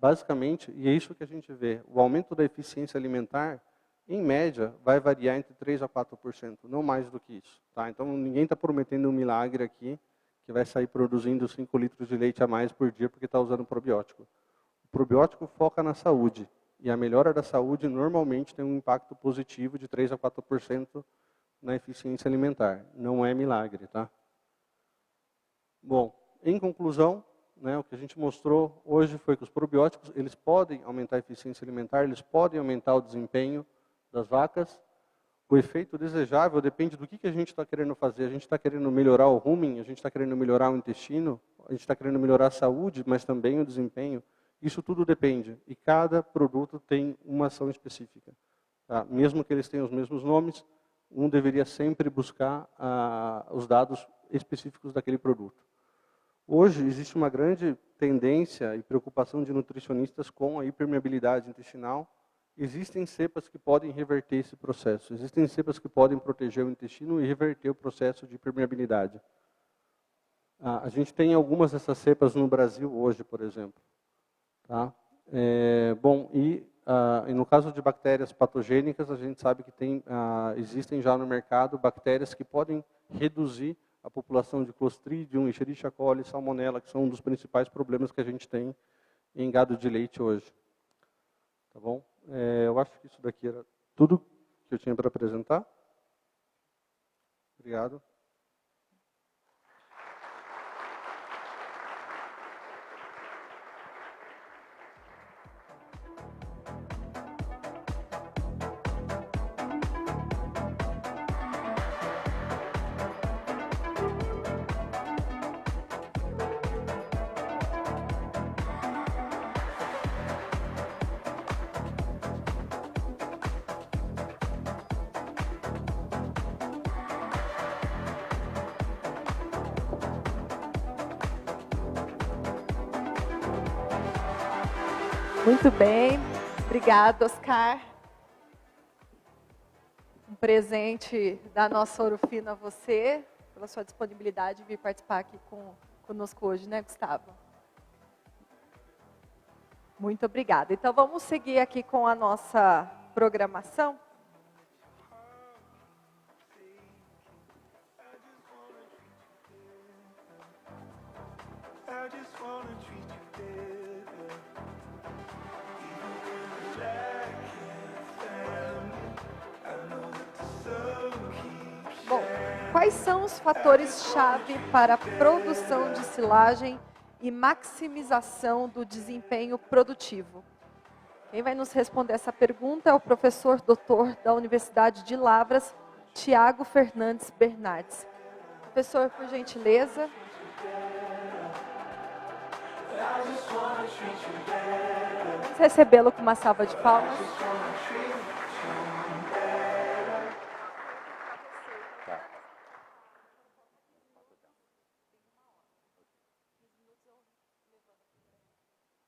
basicamente, e é isso que a gente vê. O aumento da eficiência alimentar, em média, vai variar entre 3% a 4%, não mais do que isso. Tá? Então, ninguém está prometendo um milagre aqui, que vai sair produzindo 5 litros de leite a mais por dia porque está usando probiótico. O probiótico foca na saúde, e a melhora da saúde normalmente tem um impacto positivo de 3% a 4% na eficiência alimentar. Não é milagre, tá? Bom, em conclusão, né, o que a gente mostrou hoje foi que os probióticos, eles podem aumentar a eficiência alimentar, eles podem aumentar o desempenho das vacas. O efeito desejável depende do que a gente está querendo fazer. A gente está querendo melhorar o rumen, a gente está querendo melhorar o intestino, a gente está querendo melhorar a saúde, mas também o desempenho. Isso tudo depende. E cada produto tem uma ação específica. Tá? Mesmo que eles tenham os mesmos nomes, um deveria sempre buscar os dados específicos daquele produto. Hoje existe uma grande tendência e preocupação de nutricionistas com a hipermeabilidade intestinal. Existem cepas que podem reverter esse processo. Existem cepas que podem proteger o intestino e reverter o processo de permeabilidade. A gente tem algumas dessas cepas no Brasil hoje, por exemplo. Tá? E no caso de bactérias patogênicas, a gente sabe que existem já no mercado bactérias que podem reduzir a população de Clostridium, Escherichia coli, Salmonella, que são um dos principais problemas que a gente tem em gado de leite hoje. Tá bom? Eu acho que isso daqui era tudo que eu tinha para apresentar. Obrigado. Muito bem. Obrigado, Oscar. um presente da nossa Ourofino a você, pela sua disponibilidade de vir participar aqui conosco hoje, né, Gustavo? Muito obrigada. Então, vamos seguir aqui com a nossa programação. Bom, quais são os fatores-chave para a produção de silagem e maximização do desempenho produtivo? Quem vai nos responder essa pergunta é o professor doutor da Universidade de Lavras, Tiago Fernandes Bernardes. Professor, por gentileza. Vamos recebê-lo com uma salva de palmas.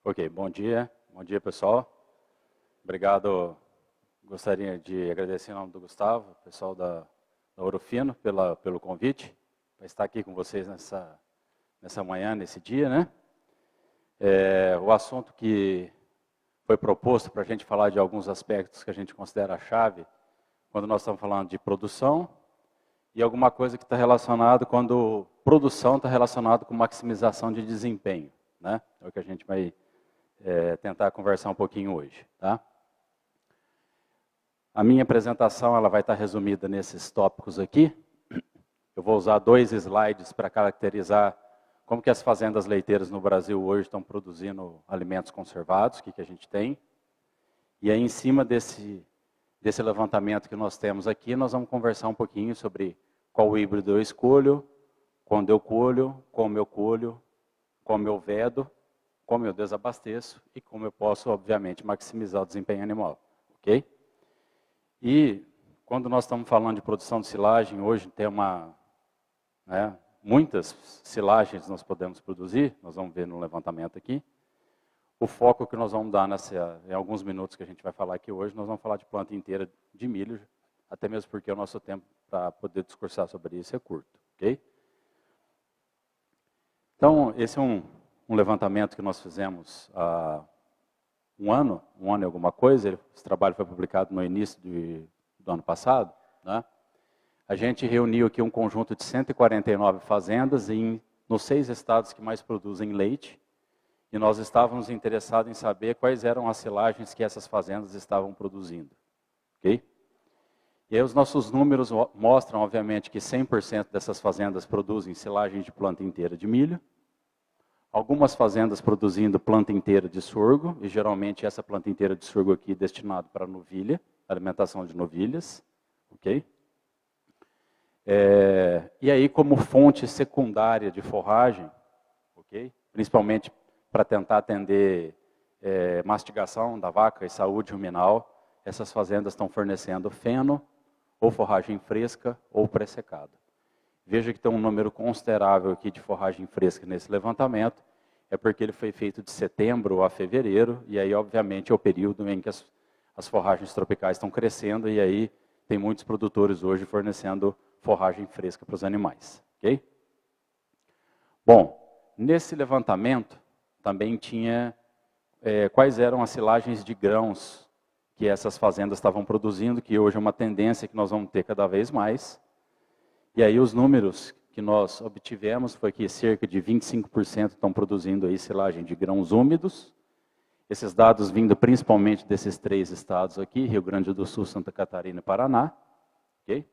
Ok, bom dia pessoal. Obrigado, gostaria de agradecer em nome do Gustavo, pessoal da Ourofino, pelo convite, para estar aqui com vocês nessa manhã, nesse dia, né? O assunto que foi proposto para a gente falar de alguns aspectos que a gente considera chave, quando nós estamos falando de produção, e alguma coisa que está relacionado, quando produção está relacionado com maximização de desempenho, né? É o que a gente vai tentar conversar um pouquinho hoje, tá? A minha apresentação ela vai estar resumida nesses tópicos aqui. Eu vou usar 2 slides para caracterizar como que as fazendas leiteiras no Brasil hoje estão produzindo alimentos conservados, o que a gente tem. E aí, em cima desse levantamento que nós temos aqui, nós vamos conversar um pouquinho sobre qual híbrido eu escolho, quando eu colho, como eu vedo, como eu desabasteço e como eu posso, obviamente, maximizar o desempenho animal, ok? E quando nós estamos falando de produção de silagem, hoje tem muitas silagens nós podemos produzir, nós vamos ver no levantamento aqui. O foco que nós vamos dar em alguns minutos que a gente vai falar aqui hoje, nós vamos falar de planta inteira de milho, até mesmo porque o nosso tempo para poder discursar sobre isso é curto, ok? Então, esse é um levantamento que nós fizemos há um ano e alguma coisa. Esse trabalho foi publicado no início do ano passado, né? A gente reuniu aqui um conjunto de 149 fazendas nos 6 estados que mais produzem leite, e nós estávamos interessados em saber quais eram as silagens que essas fazendas estavam produzindo, ok? E aí os nossos números mostram, obviamente, que 100% dessas fazendas produzem silagem de planta inteira de milho, algumas fazendas produzindo planta inteira de sorgo, e geralmente essa planta inteira de sorgo aqui é destinada para novilha, alimentação de novilhas, ok? E aí como fonte secundária de forragem, ok? Principalmente para tentar atender mastigação da vaca e saúde ruminal, essas fazendas estão fornecendo feno, ou forragem fresca, ou pré-secada. Veja que tem um número considerável aqui de forragem fresca nesse levantamento, é porque ele foi feito de setembro a fevereiro, e aí, obviamente, é o período em que as forragens tropicais estão crescendo, e aí tem muitos produtores hoje fornecendo forragem fresca para os animais, ok? Bom, nesse levantamento também tinha quais eram as silagens de grãos que essas fazendas estavam produzindo, que hoje é uma tendência que nós vamos ter cada vez mais. E aí os números que nós obtivemos foi que cerca de 25% estão produzindo aí silagem de grãos úmidos. Esses dados vindo principalmente desses 3 estados aqui, Rio Grande do Sul, Santa Catarina e Paraná. Okay?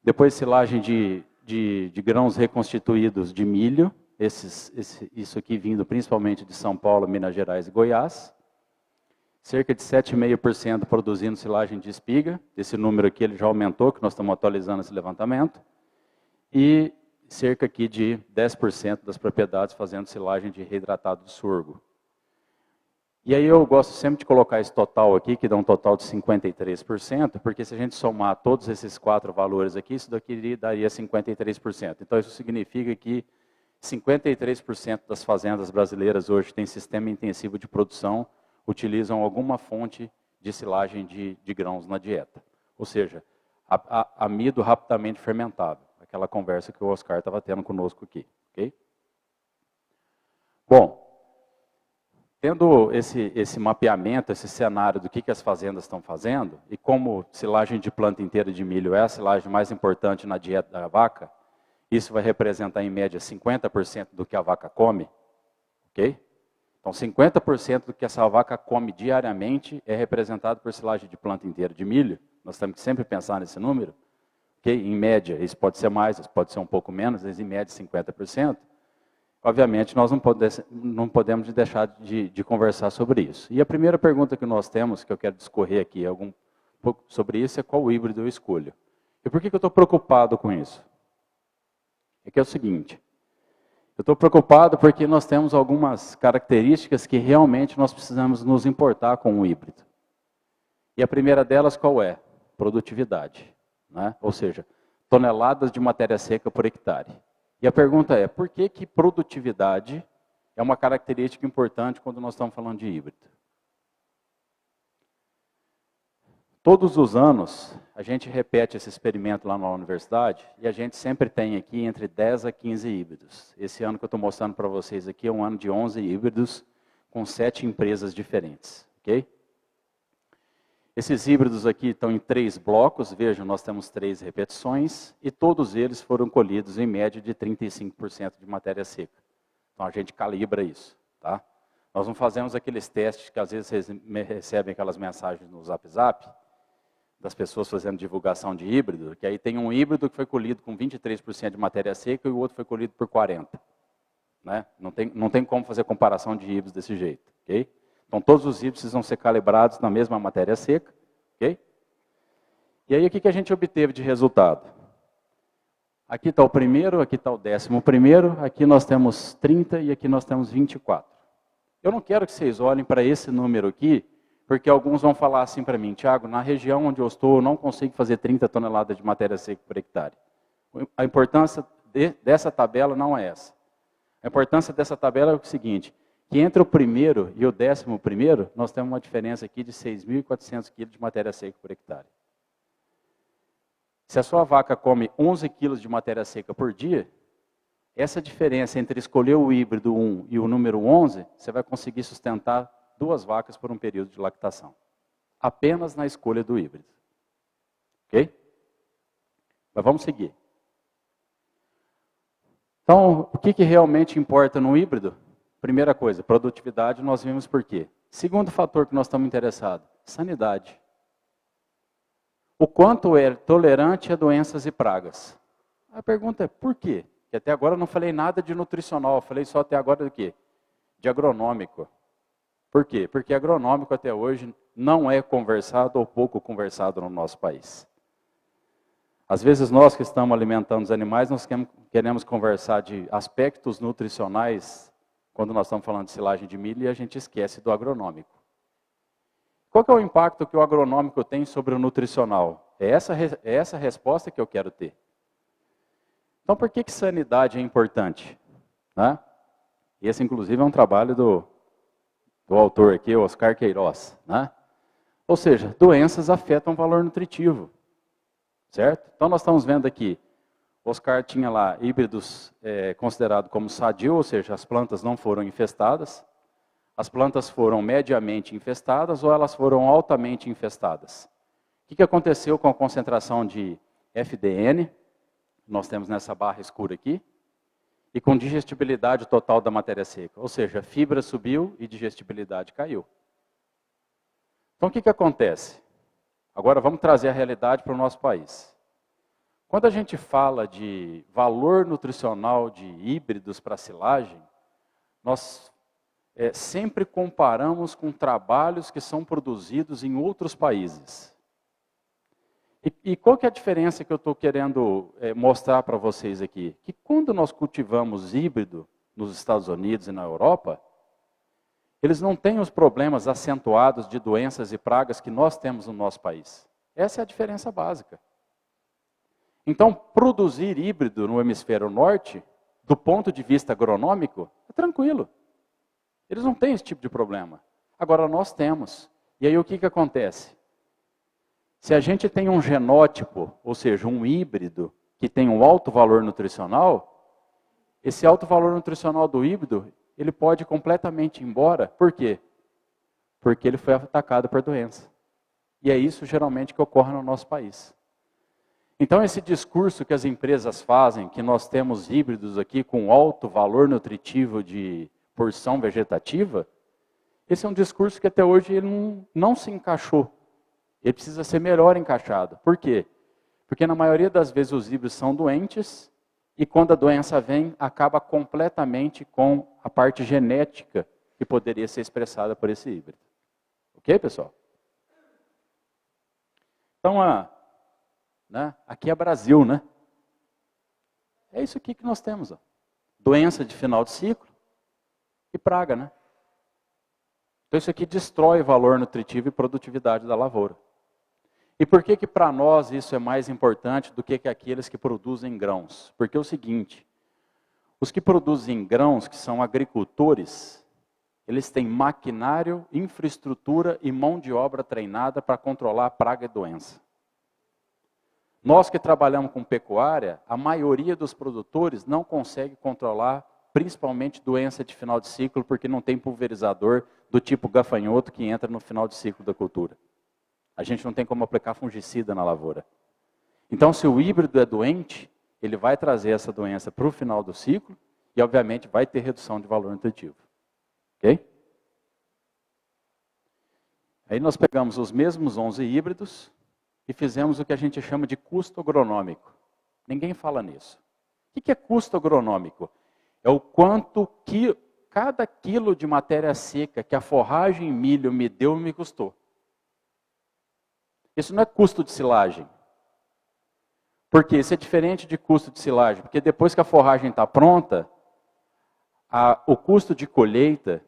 Depois silagem de grãos reconstituídos de milho, isso aqui vindo principalmente de São Paulo, Minas Gerais e Goiás. Cerca de 7,5% produzindo silagem de espiga. Esse número aqui ele já aumentou, que nós estamos atualizando esse levantamento. E cerca aqui de 10% das propriedades fazendo silagem de reidratado de sorgo. E aí eu gosto sempre de colocar esse total aqui, que dá um total de 53%, porque se a gente somar todos esses 4 valores aqui, isso daqui daria 53%. Então isso significa que 53% das fazendas brasileiras hoje têm sistema intensivo de produção, utilizam alguma fonte de silagem de grãos na dieta. Ou seja, amido rapidamente fermentável. Aquela conversa que o Oscar estava tendo conosco aqui. Okay? Bom, tendo esse mapeamento, esse cenário do que as fazendas estão fazendo, e como silagem de planta inteira de milho é a silagem mais importante na dieta da vaca, isso vai representar em média 50% do que a vaca come, ok? Então 50% do que essa vaca come diariamente é representado por silagem de planta inteira de milho. Nós temos que sempre pensar nesse número, ok? Em média, isso pode ser mais, isso pode ser um pouco menos, mas em média 50%. Obviamente, nós não podemos deixar de conversar sobre isso. E a primeira pergunta que nós temos, que eu quero discorrer aqui um pouco sobre isso, é qual híbrido eu escolho. E por que eu estou preocupado com isso? É que é o seguinte, eu estou preocupado porque nós temos algumas características que realmente nós precisamos nos importar com o híbrido. E a primeira delas qual é? Produtividade, né? Ou seja, toneladas de matéria seca por hectare. E a pergunta é, por que produtividade é uma característica importante quando nós estamos falando de híbrido? Todos os anos, a gente repete esse experimento lá na universidade e a gente sempre tem aqui entre 10 a 15 híbridos. Esse ano que eu estou mostrando para vocês aqui é um ano de 11 híbridos com 7 empresas diferentes, ok? Esses híbridos aqui estão em 3 blocos, vejam, nós temos 3 repetições, e todos eles foram colhidos em média de 35% de matéria seca. Então a gente calibra isso, tá? Nós não fazemos aqueles testes que às vezes vocês recebem aquelas mensagens no Zap Zap, das pessoas fazendo divulgação de híbrido, que aí tem um híbrido que foi colhido com 23% de matéria seca e o outro foi colhido por 40%. Né? Não tem como fazer comparação de híbridos desse jeito, ok? Então, todos os híbridos precisam ser calibrados na mesma matéria seca, ok? E aí, o que a gente obteve de resultado? Aqui está o primeiro, aqui está o 11º, aqui nós temos 30 e aqui nós temos 24. Eu não quero que vocês olhem para esse número aqui, porque alguns vão falar assim para mim, Tiago, na região onde eu estou, eu não consigo fazer 30 toneladas de matéria seca por hectare. A importância dessa tabela não é essa. A importância dessa tabela é o seguinte, que entre o primeiro e o 11º, nós temos uma diferença aqui de 6.400 kg de matéria seca por hectare. Se a sua vaca come 11 kg de matéria seca por dia, essa diferença entre escolher o híbrido 1 e o número 11, você vai conseguir sustentar 2 vacas por um período de lactação. Apenas na escolha do híbrido. Ok? Mas vamos seguir. Então, o que realmente importa no híbrido? Primeira coisa, produtividade, nós vimos por quê. Segundo fator que nós estamos interessados, sanidade. O quanto é tolerante a doenças e pragas? A pergunta é, por quê? Porque até agora eu não falei nada de nutricional, eu falei só até agora do quê? De agronômico. Por quê? Porque agronômico até hoje não é conversado ou pouco conversado no nosso país. Às vezes nós que estamos alimentando os animais, nós queremos conversar de aspectos nutricionais quando nós estamos falando de silagem de milho e a gente esquece do agronômico. Qual que é o impacto que o agronômico tem sobre o nutricional? É essa a resposta que eu quero ter. Então, por que sanidade é importante? Né? Esse, inclusive, é um trabalho do autor aqui, Oscar Queiroz. Né? Ou seja, doenças afetam o valor nutritivo. Certo? Então, nós estamos vendo aqui, Oscar tinha lá híbridos considerados como sadio, ou seja, as plantas não foram infestadas. As plantas foram mediamente infestadas ou elas foram altamente infestadas. O que aconteceu com a concentração de FDN, nós temos nessa barra escura aqui, e com digestibilidade total da matéria seca. Ou seja, a fibra subiu e digestibilidade caiu. Então, o que acontece? Agora, vamos trazer a realidade para o nosso país. Quando a gente fala de valor nutricional de híbridos para silagem, nós sempre comparamos com trabalhos que são produzidos em outros países. E qual que é a diferença que eu estou querendo mostrar para vocês aqui? Que quando nós cultivamos híbrido nos Estados Unidos e na Europa, eles não têm os problemas acentuados de doenças e pragas que nós temos no nosso país. Essa é a diferença básica. Então, produzir híbrido no hemisfério norte, do ponto de vista agronômico, é tranquilo. Eles não têm esse tipo de problema. Agora, nós temos. E aí, o que acontece? Se a gente tem um genótipo, ou seja, um híbrido, que tem um alto valor nutricional, esse alto valor nutricional do híbrido, ele pode completamente ir embora. Por quê? Porque ele foi atacado por doença. E é isso geralmente que ocorre no nosso país. Então esse discurso que as empresas fazem, que nós temos híbridos aqui com alto valor nutritivo de porção vegetativa, esse é um discurso que até hoje ele não se encaixou. Ele precisa ser melhor encaixado. Por quê? Porque na maioria das vezes os híbridos são doentes e quando a doença vem, acaba completamente com a parte genética que poderia ser expressada por esse híbrido. Ok, pessoal? Então, aqui é Brasil, né? É isso aqui que nós temos. Ó. Doença de final de ciclo e praga, né? Então isso aqui destrói o valor nutritivo e produtividade da lavoura. E por que para nós isso é mais importante do que aqueles que produzem grãos? Porque é o seguinte, os que produzem grãos, que são agricultores, eles têm maquinário, infraestrutura e mão de obra treinada para controlar praga e doença. Nós que trabalhamos com pecuária, a maioria dos produtores não consegue controlar, principalmente doença de final de ciclo, porque não tem pulverizador do tipo gafanhoto que entra no final de ciclo da cultura. A gente não tem como aplicar fungicida na lavoura. Então, se o híbrido é doente, ele vai trazer essa doença para o final do ciclo e, obviamente, vai ter redução de valor nutritivo. Ok? Aí nós pegamos os mesmos 11 híbridos e fizemos o que a gente chama de custo agronômico. Ninguém fala nisso. O que é custo agronômico? É o quanto que cada quilo de matéria seca que a forragem milho me deu me custou. Isso não é custo de silagem. Por quê? Isso é diferente de custo de silagem. Porque depois que a forragem está pronta, o custo de colheita,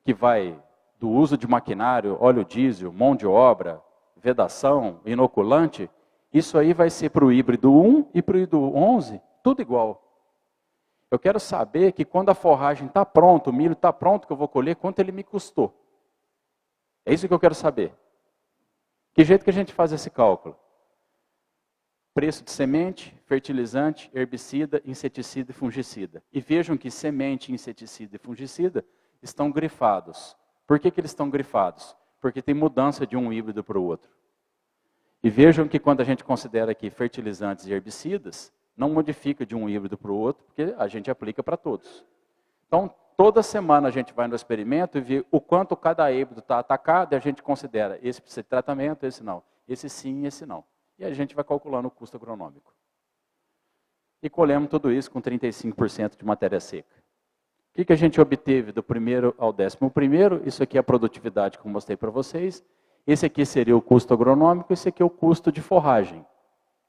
que vai do uso de maquinário, óleo diesel, mão de obra, vedação, inoculante, isso aí vai ser para o híbrido 1 e para o híbrido 11, tudo igual. Eu quero saber que quando a forragem está pronta, o milho está pronto que eu vou colher, quanto ele me custou. É isso que eu quero saber. Que jeito que a gente faz esse cálculo? Preço de semente, fertilizante, herbicida, inseticida e fungicida. E vejam que semente, inseticida e fungicida estão grifados. Por que eles estão grifados? Porque tem mudança de um híbrido para o outro. E vejam que quando a gente considera aqui fertilizantes e herbicidas, não modifica de um híbrido para o outro, porque a gente aplica para todos. Então, toda semana a gente vai no experimento e vê o quanto cada híbrido está atacado, e a gente considera esse precisa de tratamento, esse não. Esse sim, esse não. E a gente vai calculando o custo agronômico. E colhemos tudo isso com 35% de matéria seca. O que a gente obteve do primeiro ao 11º? Isso aqui é a produtividade que eu mostrei para vocês. Esse aqui seria o custo agronômico, esse aqui é o custo de forragem.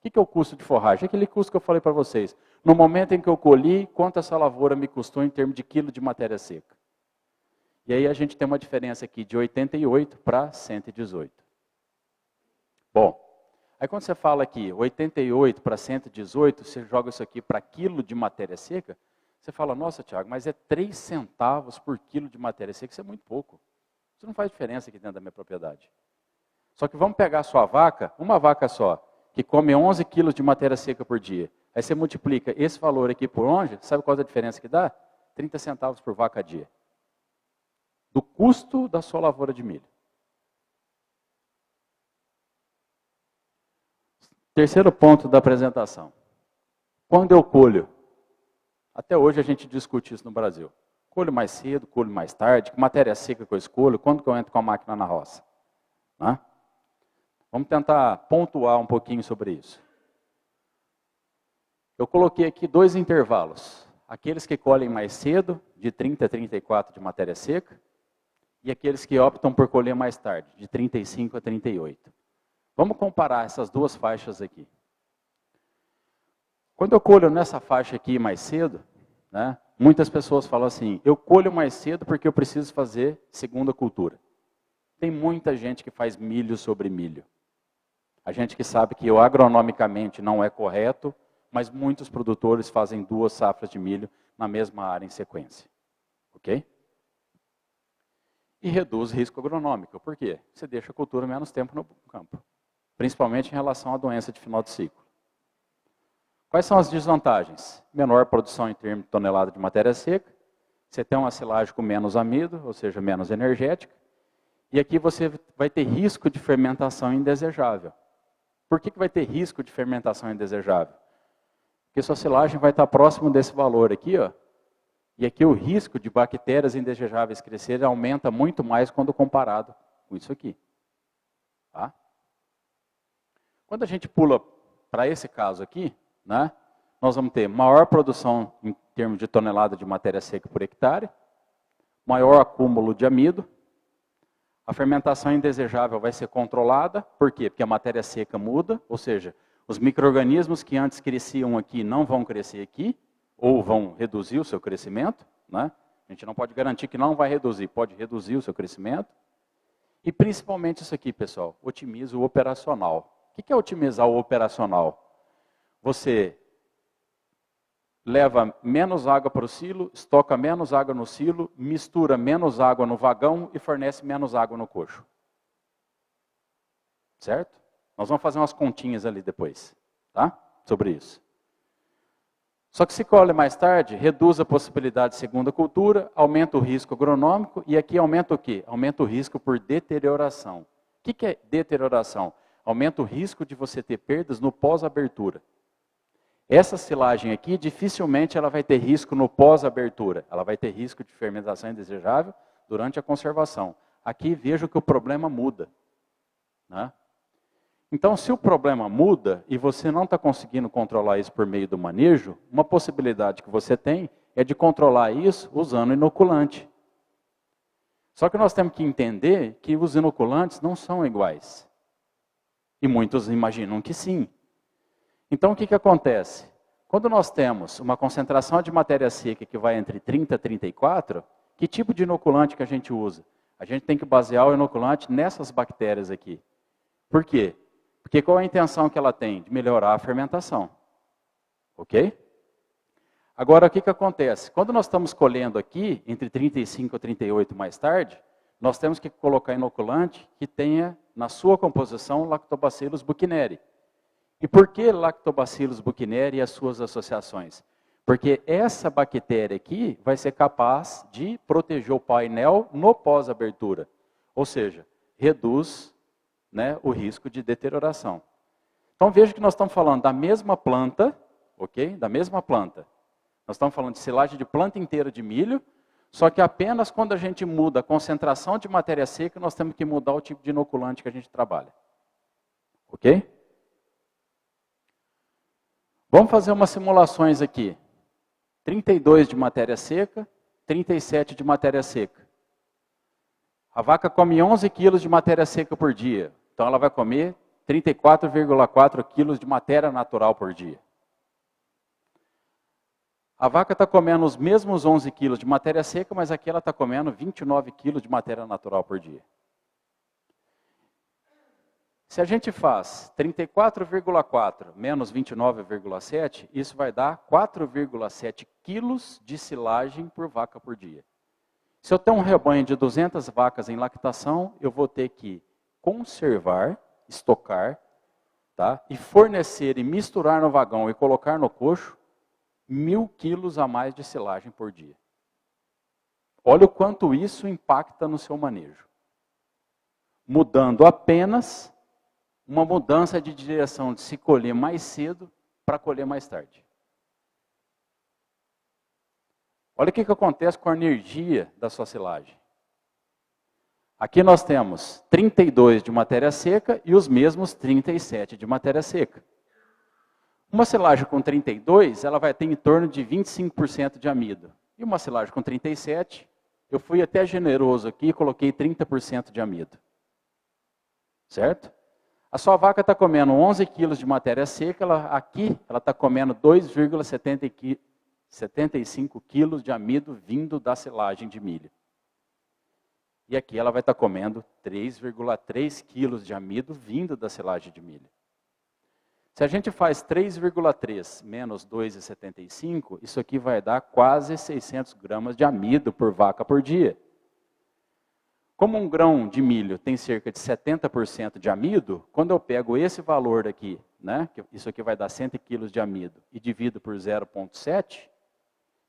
O que é o custo de forragem? Aquele custo que eu falei para vocês. No momento em que eu colhi, quanto essa lavoura me custou em termos de quilo de matéria seca. E aí a gente tem uma diferença aqui de 88 para 118. Bom, aí quando você fala aqui 88 para 118, você joga isso aqui para quilo de matéria seca, você fala, nossa, Tiago, mas é 3 centavos por quilo de matéria seca, isso é muito pouco. Isso não faz diferença aqui dentro da minha propriedade. Só que vamos pegar a sua vaca, uma vaca só, que come 11 quilos de matéria seca por dia. Aí você multiplica esse valor aqui por 11, sabe qual é a diferença que dá? 30 centavos por vaca a dia. Do custo da sua lavoura de milho. Terceiro ponto da apresentação. Quando eu colho? Até hoje a gente discute isso no Brasil. Colho mais cedo, colho mais tarde, que matéria seca que eu escolho, quando que eu entro com a máquina na roça? Né? Vamos tentar pontuar um pouquinho sobre isso. Eu coloquei aqui 2 intervalos. Aqueles que colhem mais cedo, de 30 a 34 de matéria seca, e aqueles que optam por colher mais tarde, de 35 a 38. Vamos comparar essas 2 faixas aqui. Quando eu colho nessa faixa aqui mais cedo, né, muitas pessoas falam assim, eu colho mais cedo porque eu preciso fazer segunda cultura. Tem muita gente que faz milho sobre milho. A gente que sabe que agronomicamente não é correto, mas muitos produtores fazem 2 safras de milho na mesma área em sequência. Ok? E reduz risco agronômico. Por quê? Você deixa a cultura menos tempo no campo. principalmente em relação à doença de final de ciclo. Quais são as desvantagens? Menor produção em termos de tonelada de matéria seca, você tem uma silagem com menos amido, ou seja, menos energética, e aqui você vai ter risco de fermentação indesejável. Por que vai ter risco de fermentação indesejável? Porque sua silagem vai estar próximo desse valor aqui, ó, e aqui o risco de bactérias indesejáveis crescerem aumenta muito mais quando comparado com isso aqui. Tá? Quando a gente pula para esse caso aqui, né, nós vamos ter maior produção em termos de tonelada de matéria seca por hectare, maior acúmulo de amido, a fermentação indesejável vai ser controlada, por quê? Porque a matéria seca muda, ou seja, os micro-organismos que antes cresciam aqui não vão crescer aqui, ou vão reduzir o seu crescimento, né? A gente não pode garantir que não vai reduzir, pode reduzir o seu crescimento. E principalmente isso aqui, pessoal, otimiza o operacional. O que é otimizar o operacional? Você leva menos água para o silo, estoca menos água no silo, mistura menos água no vagão e fornece menos água no coxo. Certo? Nós vamos fazer umas continhas ali depois, tá? Sobre isso. Só que se colhe mais tarde, reduz a possibilidade de segunda cultura, aumenta o risco agronômico e aqui aumenta o quê? Aumenta o risco por deterioração. O que é deterioração? Aumenta o risco de você ter perdas no pós-abertura. Essa silagem aqui, dificilmente ela vai ter risco no pós-abertura. Ela vai ter risco de fermentação indesejável durante a conservação. Aqui vejo que o problema muda, né? Então, se o problema muda e você não está conseguindo controlar isso por meio do manejo, uma possibilidade que você tem é de controlar isso usando inoculante. Só que nós temos que entender que os inoculantes não são iguais. E muitos imaginam que sim. Então, o que acontece? Quando nós temos uma concentração de matéria seca que vai entre 30 e 34, que tipo de inoculante que a gente usa? A gente tem que basear o inoculante nessas bactérias aqui. Por quê? Porque qual é a intenção que ela tem? De melhorar a fermentação. Ok? Agora, o que acontece? Quando nós estamos colhendo aqui, entre 35 e 38 mais tarde, nós temos que colocar inoculante que tenha na sua composição Lactobacillus buchneri. E por que Lactobacillus buchneri e as suas associações? Porque essa bactéria aqui vai ser capaz de proteger o painel no pós-abertura. Ou seja, reduz, né, o risco de deterioração. Então veja que nós estamos falando da mesma planta, ok? Da mesma planta. Nós estamos falando de silagem de planta inteira de milho, só que apenas quando a gente muda a concentração de matéria seca, nós temos que mudar o tipo de inoculante que a gente trabalha. Ok? Vamos fazer umas simulações aqui. 32 de matéria seca, 37 de matéria seca. A vaca come 11 quilos de matéria seca por dia. Então ela vai comer 34,4 quilos de matéria natural por dia. A vaca está comendo os mesmos 11 quilos de matéria seca, mas aqui ela está comendo 29 quilos de matéria natural por dia. Se a gente faz 34,4 menos 29,7, isso vai dar 4,7 quilos de silagem por vaca por dia. Se eu tenho um rebanho de 200 vacas em lactação, eu vou ter que conservar, estocar, tá? E fornecer e misturar no vagão e colocar no coxo 1.000 quilos a mais de silagem por dia. Olha o quanto isso impacta no seu manejo. Mudando apenas uma mudança de direção de se colher mais cedo para colher mais tarde. Olha o que acontece com a energia da sua silagem. Aqui nós temos 32 de matéria seca e os mesmos 37 de matéria seca. Uma silagem com 32, ela vai ter em torno de 25% de amido. E uma silagem com 37, eu fui até generoso aqui e coloquei 30% de amido. Certo? A sua vaca está comendo 11 quilos de matéria seca, aqui ela está comendo 2,75 quilos de amido vindo da silagem de milho. E aqui ela vai estar comendo 3,3 quilos de amido vindo da silagem de milho. Se a gente faz 3,3 menos 2,75, isso aqui vai dar quase 600 gramas de amido por vaca por dia. Como um grão de milho tem cerca de 70% de amido, quando eu pego esse valor aqui, né, que isso aqui vai dar 100 kg de amido, e divido por 0,7,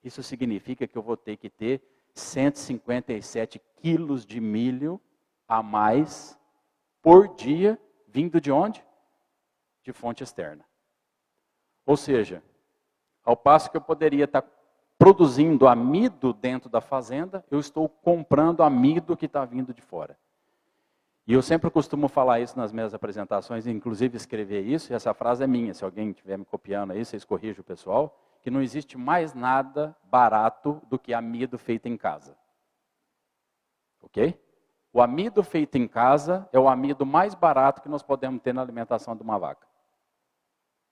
isso significa que eu vou ter que ter 157 quilos de milho a mais por dia, vindo de onde? De fonte externa. Ou seja, ao passo que eu poderia estar produzindo amido dentro da fazenda, eu estou comprando amido que está vindo de fora. E eu sempre costumo falar isso nas minhas apresentações, inclusive escrever isso, e essa frase é minha, se alguém estiver me copiando aí, vocês corrijam o pessoal, que não existe mais nada barato do que amido feito em casa. Ok? O amido feito em casa é o amido mais barato que nós podemos ter na alimentação de uma vaca.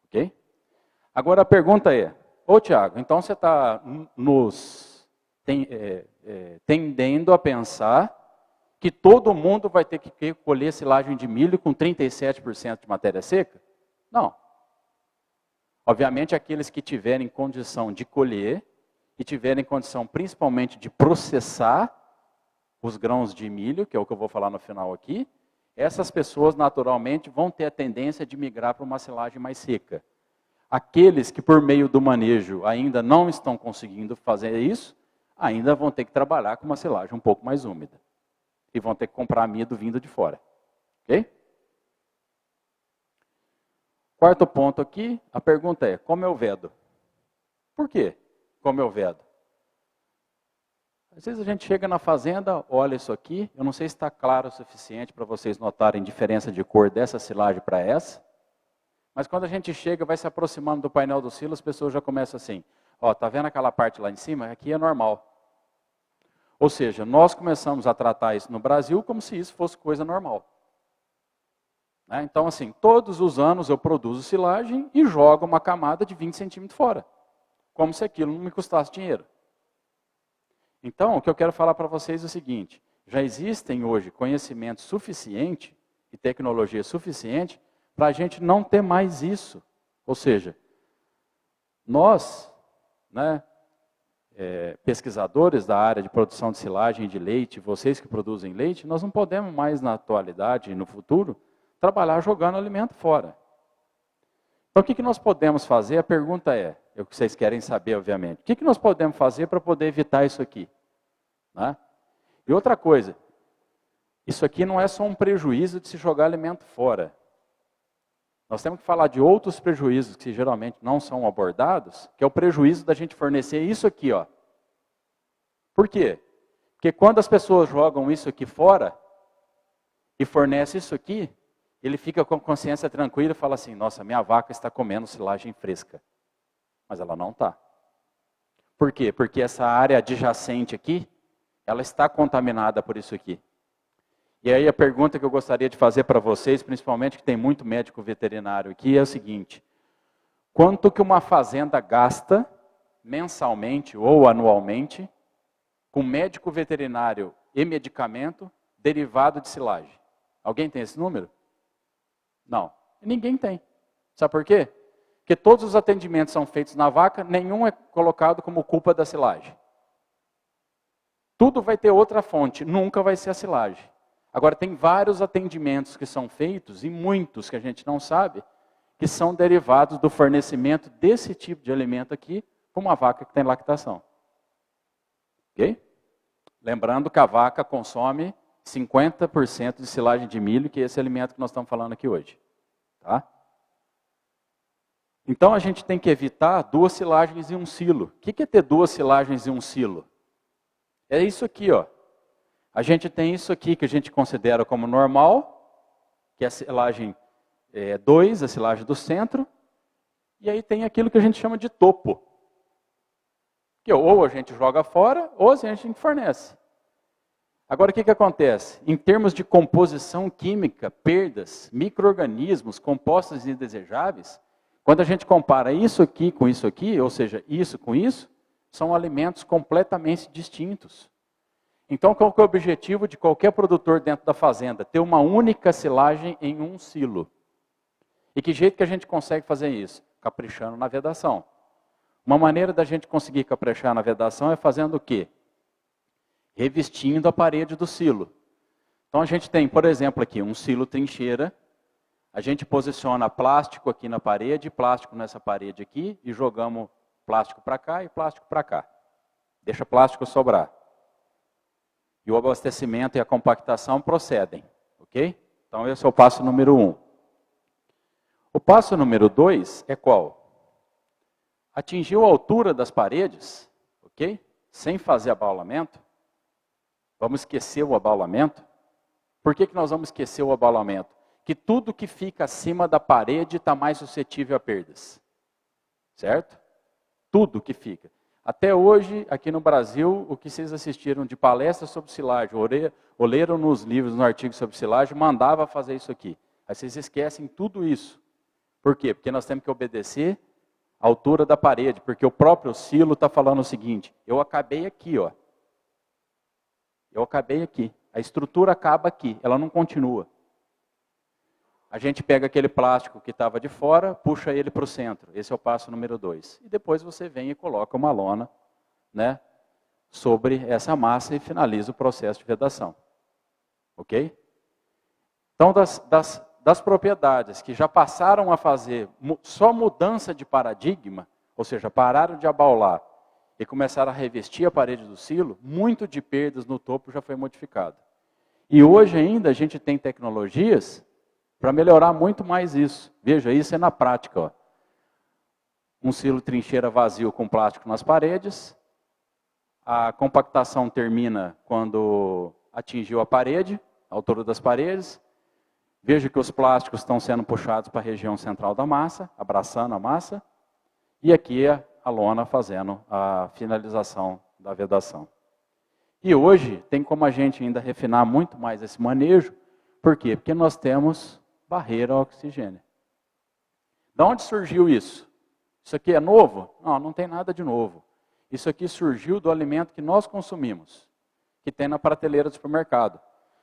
Ok? Agora a pergunta é, ô Tiago, então você está nos tendendo a pensar que todo mundo vai ter que colher silagem de milho com 37% de matéria seca? Não. Obviamente, aqueles que tiverem condição de colher e tiverem condição principalmente de processar os grãos de milho, que é o que eu vou falar no final aqui, essas pessoas naturalmente vão ter a tendência de migrar para uma silagem mais seca. Aqueles que por meio do manejo ainda não estão conseguindo fazer isso, ainda vão ter que trabalhar com uma silagem um pouco mais úmida. E vão ter que comprar amido vindo de fora. Ok? Quarto ponto aqui, a pergunta é, como eu vedo? Por quê? Como eu vedo? Às vezes a gente chega na fazenda, olha isso aqui, eu não sei se está claro o suficiente para vocês notarem diferença de cor dessa silagem para essa, mas quando a gente chega, vai se aproximando do painel do silo, as pessoas já começam assim, ó, tá vendo aquela parte lá em cima? Aqui é normal. Ou seja, nós começamos a tratar isso no Brasil como se isso fosse coisa normal. Né? Então, assim, todos os anos eu produzo silagem e jogo uma camada de 20 centímetros fora. Como se aquilo não me custasse dinheiro. Então, o que eu quero falar para vocês é o seguinte, já existem hoje conhecimento suficiente e tecnologia suficiente para a gente não ter mais isso. Ou seja, nós, né, pesquisadores da área de produção de silagem e de leite, vocês que produzem leite, nós não podemos mais na atualidade e no futuro trabalhar jogando alimento fora. Então o que nós podemos fazer? A pergunta é o que vocês querem saber, obviamente. O que nós podemos fazer para poder evitar isso aqui? Né? E outra coisa, isso aqui não é só um prejuízo de se jogar alimento fora. Nós temos que falar de outros prejuízos que geralmente não são abordados, que é o prejuízo da gente fornecer isso aqui, ó. Por quê? Porque quando as pessoas jogam isso aqui fora e fornecem isso aqui, ele fica com a consciência tranquila e fala assim, nossa, minha vaca está comendo silagem fresca. Mas ela não está. Por quê? Porque essa área adjacente aqui, ela está contaminada por isso aqui. E aí a pergunta que eu gostaria de fazer para vocês, principalmente que tem muito médico veterinário aqui, é o seguinte. Quanto que uma fazenda gasta mensalmente ou anualmente com médico veterinário e medicamento derivado de silagem? Alguém tem esse número? Não, ninguém tem. Sabe por quê? Porque todos os atendimentos são feitos na vaca, nenhum é colocado como culpa da silagem. Tudo vai ter outra fonte, nunca vai ser a silagem. Agora, tem vários atendimentos que são feitos, e muitos que a gente não sabe, que são derivados do fornecimento desse tipo de alimento aqui, para uma vaca que tem lactação. Ok? Lembrando que a vaca consome 50% de silagem de milho, que é esse alimento que nós estamos falando aqui hoje. Tá? Então, a gente tem que evitar 2 silagens em um silo. O que é ter 2 silagens em um silo? É isso aqui, ó. A gente tem isso aqui que a gente considera como normal, que é a silagem 2, a silagem do centro, e aí tem aquilo que a gente chama de topo, que ou a gente joga fora, ou a gente fornece. Agora, o que acontece? Em termos de composição química, perdas, micro-organismos, compostos indesejáveis, quando a gente compara isso aqui, ou seja, isso com isso, são alimentos completamente distintos. Então, qual que é o objetivo de qualquer produtor dentro da fazenda? Ter uma única silagem em um silo. E que jeito que a gente consegue fazer isso? Caprichando na vedação. Uma maneira da gente conseguir caprichar na vedação é fazendo o quê? Revestindo a parede do silo. Então a gente tem, por exemplo, aqui um silo trincheira. A gente posiciona plástico aqui na parede, plástico nessa parede aqui, e jogamos plástico para cá e plástico para cá. Deixa plástico sobrar. E o abastecimento e a compactação procedem, ok? Então esse é o passo número 1. O passo número 2 é qual? Atingiu a altura das paredes, ok? Sem fazer abaulamento. Vamos esquecer o abaulamento. Por que nós vamos esquecer o abaulamento? Que tudo que fica acima da parede está mais suscetível a perdas. Certo? Tudo que fica. Até hoje, aqui no Brasil, o que vocês assistiram de palestras sobre silagem, ou leram nos livros, nos artigos sobre silagem, mandava fazer isso aqui. Aí vocês esquecem tudo isso. Por quê? Porque nós temos que obedecer a altura da parede, porque o próprio silo está falando o seguinte, eu acabei aqui, ó. Eu acabei aqui. A estrutura acaba aqui, ela não continua. A gente pega aquele plástico que estava de fora, puxa ele para o centro. Esse é o passo número 2. E depois você vem e coloca uma lona, né, sobre essa massa e finaliza o processo de vedação. Ok? Então, das propriedades que já passaram a fazer só mudança de paradigma, ou seja, pararam de abaular e começaram a revestir a parede do silo, muito de perdas no topo já foi modificado. E hoje ainda a gente tem tecnologias para melhorar muito mais isso. Veja, isso é na prática. Ó. Um silo trincheira vazio com plástico nas paredes. A compactação termina quando atingiu a parede, a altura das paredes. Veja que os plásticos estão sendo puxados para a região central da massa, abraçando a massa. E aqui a lona fazendo a finalização da vedação. E hoje tem como a gente ainda refinar muito mais esse manejo. Por quê? Porque nós temos barreira ao oxigênio. De onde surgiu isso? Isso aqui é novo? Não, não tem nada de novo. Isso aqui surgiu do alimento que nós consumimos, que tem na prateleira do supermercado.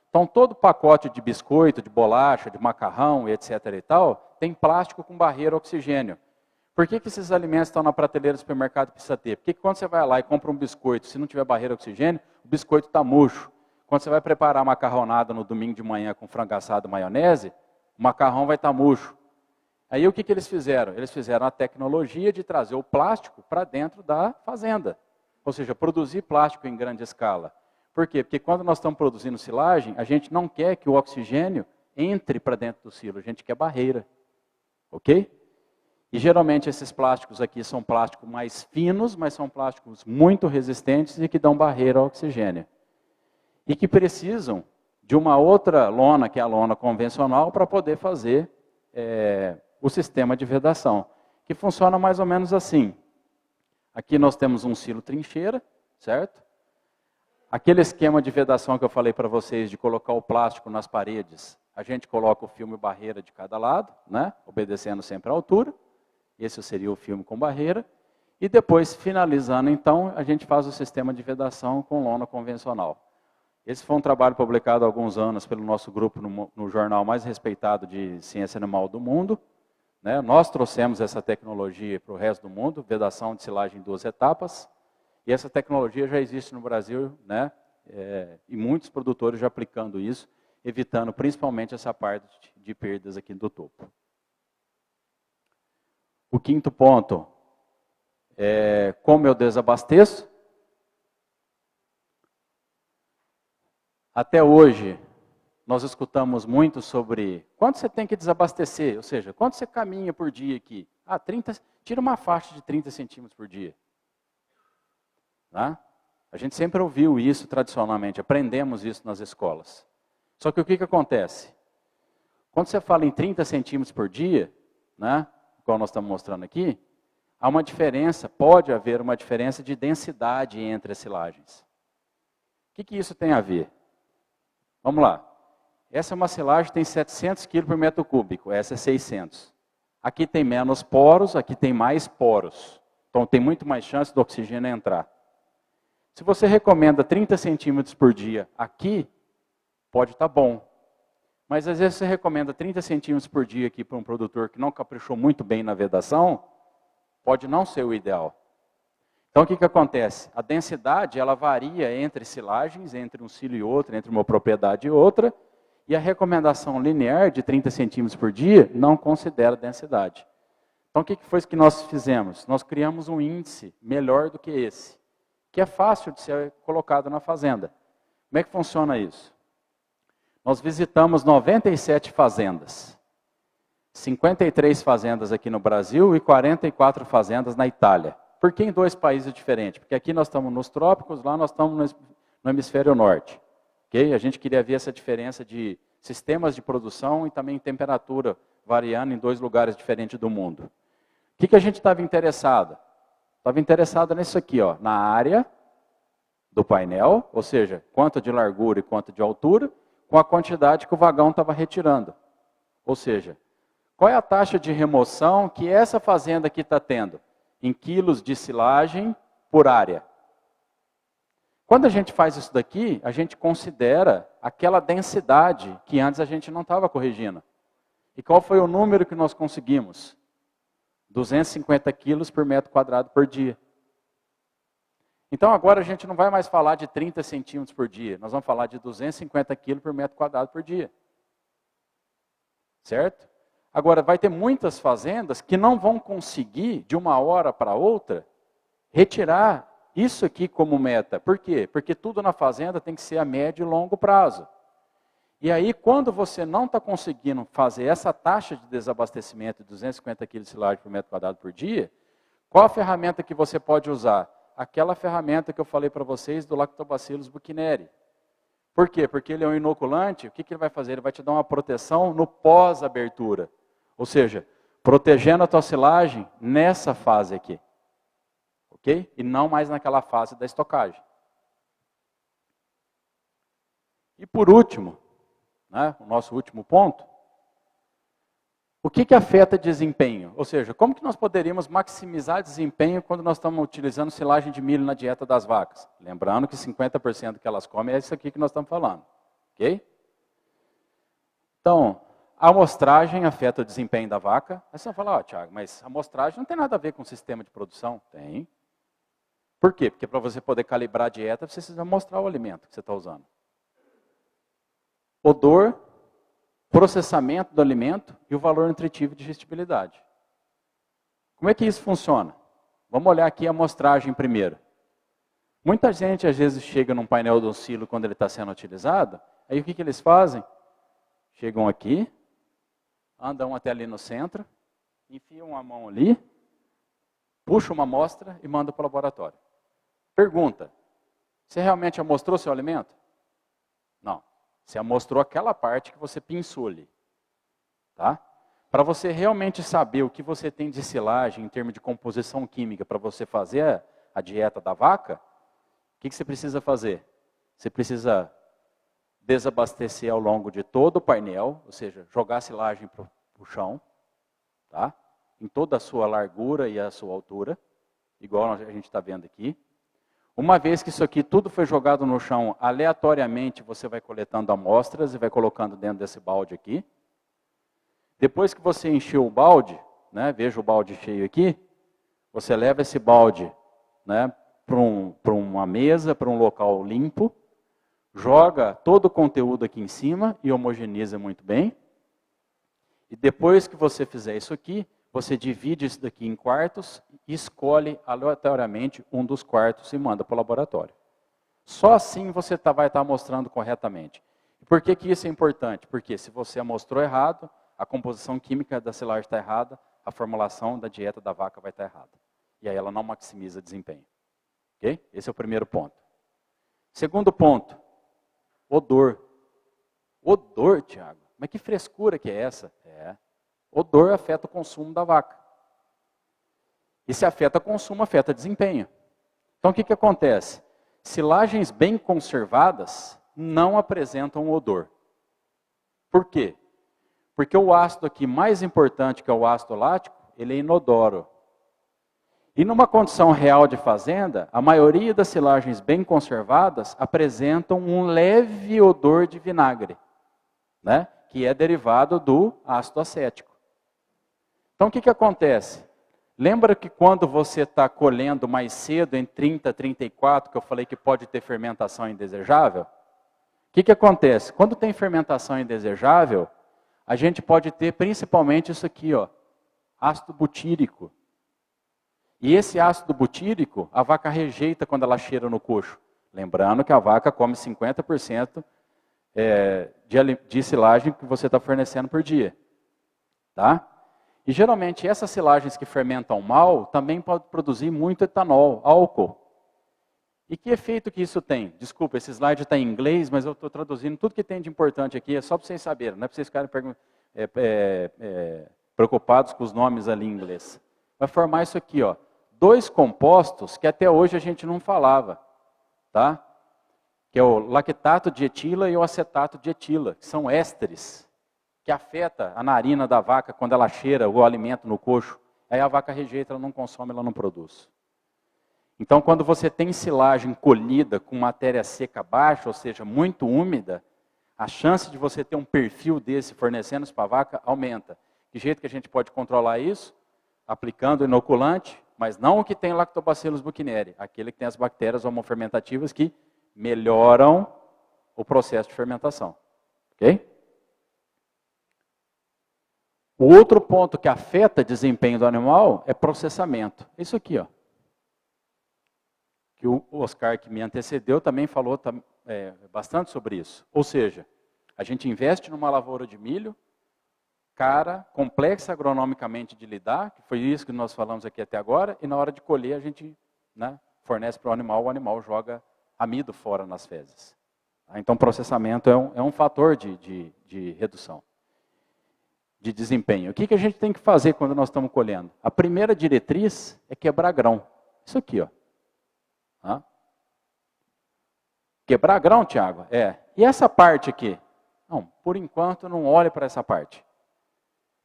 Então, todo pacote de biscoito, de bolacha, de macarrão, etc. e tal, tem plástico com barreira ao oxigênio. Por que esses alimentos estão na prateleira do supermercado e precisa ter? Porque quando você vai lá e compra um biscoito, se não tiver barreira ao oxigênio, o biscoito está murcho. Quando você vai preparar macarronada no domingo de manhã com frango assado e maionese, o macarrão vai estar murcho. Aí o que eles fizeram? Eles fizeram a tecnologia de trazer o plástico para dentro da fazenda. Ou seja, produzir plástico em grande escala. Por quê? Porque quando nós estamos produzindo silagem, a gente não quer que o oxigênio entre para dentro do silo, a gente quer barreira. Ok? E geralmente esses plásticos aqui são plásticos mais finos, mas são plásticos muito resistentes e que dão barreira ao oxigênio. E que precisam de uma outra lona, que é a lona convencional, para poder fazer o sistema de vedação, que funciona mais ou menos assim. Aqui nós temos um silo trincheira, certo? Aquele esquema de vedação que eu falei para vocês, de colocar o plástico nas paredes, a gente coloca o filme barreira de cada lado, né? Obedecendo sempre a altura. Esse seria o filme com barreira. E depois, finalizando, então, a gente faz o sistema de vedação com lona convencional. Esse foi um trabalho publicado há alguns anos pelo nosso grupo no jornal mais respeitado de ciência animal do mundo. Né? Nós trouxemos essa tecnologia para o resto do mundo, vedação de silagem em 2 etapas. E essa tecnologia já existe no Brasil, né? E muitos produtores já aplicando isso, evitando principalmente essa parte de perdas aqui do topo. O 5º ponto é como eu desabasteço. Até hoje, nós escutamos muito sobre quanto você tem que desabastecer, ou seja, quanto você caminha por dia aqui. Ah, tira uma faixa de 30 centímetros por dia. Tá? A gente sempre ouviu isso tradicionalmente, aprendemos isso nas escolas. Só que o que acontece? Quando você fala em 30 centímetros por dia, né, igual nós estamos mostrando aqui, há uma diferença, pode haver uma diferença de densidade entre as silagens. O que isso tem a ver? Vamos lá. Essa é uma silagem que tem 700 kg por metro cúbico, essa é 600. Aqui tem menos poros, aqui tem mais poros. Então tem muito mais chance do oxigênio entrar. Se você recomenda 30 centímetros por dia aqui, pode estar bom. Mas às vezes você recomenda 30 centímetros por dia aqui para um produtor que não caprichou muito bem na vedação, pode não ser o ideal. Então, o que acontece? A densidade, ela varia entre silagens, entre um silo e outro, entre uma propriedade e outra, e a recomendação linear de 30 centímetros por dia não considera densidade. Então, o que foi que nós fizemos? Nós criamos um índice melhor do que esse, que é fácil de ser colocado na fazenda. Como é que funciona isso? Nós visitamos 97 fazendas. 53 fazendas aqui no Brasil e 44 fazendas na Itália. Por que em 2 países diferentes? Porque aqui nós estamos nos trópicos, lá nós estamos no hemisfério norte. Okay? A gente queria ver essa diferença de sistemas de produção e também temperatura variando em 2 lugares diferentes do mundo. O que a gente estava interessado? Estava interessado nisso aqui, ó, na área do painel, ou seja, quanto de largura e quanto de altura, com a quantidade que o vagão estava retirando. Ou seja, qual é a taxa de remoção que essa fazenda aqui está tendo em quilos de silagem por área? Quando a gente faz isso daqui, a gente considera aquela densidade que antes a gente não estava corrigindo. E qual foi o número que nós conseguimos? 250 quilos por metro quadrado por dia. Então agora a gente não vai mais falar de 30 centímetros por dia, nós vamos falar de 250 quilos por metro quadrado por dia. Certo? Agora vai ter muitas fazendas que não vão conseguir, de uma hora para outra, retirar isso aqui como meta. Por quê? Porque tudo na fazenda tem que ser a médio e longo prazo. E aí, quando você não está conseguindo fazer essa taxa de desabastecimento de 250 kg de silagem por metro quadrado por dia, qual a ferramenta que você pode usar? Aquela ferramenta que eu falei para vocês do Lactobacillus buchneri. Por quê? Porque ele é um inoculante, o que ele vai fazer? Ele vai te dar uma proteção no pós-abertura. Ou seja, protegendo a tua silagem nessa fase aqui. Ok? E não mais naquela fase da estocagem. E por último, né, o nosso último ponto, o que afeta desempenho? Ou seja, como que nós poderíamos maximizar desempenho quando nós estamos utilizando silagem de milho na dieta das vacas? Lembrando que 50% que elas comem é isso aqui que nós estamos falando. Ok? Então, a amostragem afeta o desempenho da vaca. Aí você vai falar, Thiago, mas a amostragem não tem nada a ver com o sistema de produção? Tem. Por quê? Porque para você poder calibrar a dieta, você precisa mostrar o alimento que você está usando. Odor, processamento do alimento e o valor nutritivo e digestibilidade. Como é que isso funciona? Vamos olhar aqui a amostragem primeiro. Muita gente às vezes chega num painel do silo quando ele está sendo utilizado, aí o que eles fazem? Chegam aqui, andam até ali no centro, enfiam a mão ali, puxam uma amostra e mandam para o laboratório. Pergunta, você realmente amostrou seu alimento? Não. Você amostrou aquela parte que você pinçou ali. Tá? Para você realmente saber o que você tem de silagem em termos de composição química para você fazer a dieta da vaca, o que você precisa fazer? Você precisa desabastecer ao longo de todo o painel, ou seja, jogar a silagem para o chão, tá? Em toda a sua largura e a sua altura, igual a gente está vendo aqui. Uma vez que isso aqui tudo foi jogado no chão, aleatoriamente você vai coletando amostras e vai colocando dentro desse balde aqui. Depois que você encheu o balde, né, veja o balde cheio aqui, você leva esse balde, né, para uma mesa, para um local limpo, joga todo o conteúdo aqui em cima e homogeneiza muito bem. E depois que você fizer isso aqui, você divide isso daqui em quartos e escolhe aleatoriamente um dos quartos e manda para o laboratório. Só assim você vai estar amostrando corretamente. E por que isso é importante? Porque se você amostrou errado, a composição química da silagem está errada, a formulação da dieta da vaca vai estar errada. E aí ela não maximiza desempenho. Ok? Esse é o primeiro ponto. Segundo ponto, odor. Odor, Thiago? Mas que frescura que é essa? Odor afeta o consumo da vaca. E se afeta o consumo, afeta o desempenho. Então o que acontece? Silagens bem conservadas não apresentam odor. Por quê? Porque o ácido aqui mais importante, que é o ácido lático, ele é inodoro. E numa condição real de fazenda, a maioria das silagens bem conservadas apresentam um leve odor de vinagre, né? Que é derivado do ácido acético. Então o que acontece? Lembra que quando você está colhendo mais cedo, em 30, 34, que eu falei que pode ter fermentação indesejável? O que acontece? Quando tem fermentação indesejável, a gente pode ter principalmente isso aqui, ó, ácido butírico. E esse ácido butírico, a vaca rejeita quando ela cheira no coxo. Lembrando que a vaca come 50% de silagem que você está fornecendo por dia. Tá? E geralmente essas silagens que fermentam mal também podem produzir muito etanol, álcool. E que efeito que isso tem? Desculpa, esse slide está em inglês, mas eu estou traduzindo tudo que tem de importante aqui, é só para vocês saberem, não é para vocês ficarem preocupados com os nomes ali em inglês. Vai formar isso aqui, ó, 2 compostos que até hoje a gente não falava, tá? Que é o lactato de etila e o acetato de etila, que são ésteres, que afeta a narina da vaca quando ela cheira o alimento no coxo. Aí a vaca rejeita, ela não consome, ela não produz. Então, quando você tem silagem colhida com matéria seca baixa, ou seja, muito úmida, a chance de você ter um perfil desse fornecendo isso para a vaca aumenta. Que jeito que a gente pode controlar isso? Aplicando inoculante, mas não o que tem Lactobacillus buchneri, aquele que tem as bactérias homofermentativas que melhoram o processo de fermentação. Ok? O outro ponto que afeta o desempenho do animal é processamento. Isso aqui, ó. Que o Oscar, que me antecedeu, também falou bastante sobre isso. Ou seja, a gente investe numa lavoura de milho, cara, complexa agronomicamente de lidar, que foi isso que nós falamos aqui até agora, e na hora de colher a gente, né, fornece para o animal joga amido fora nas fezes. Então, processamento é um fator de redução, de desempenho. O que a gente tem que fazer quando nós estamos colhendo? A primeira diretriz é quebrar grão. Isso aqui, ó. Hã? Quebrar grão, Tiago? E essa parte aqui? Não, por enquanto não olhe para essa parte.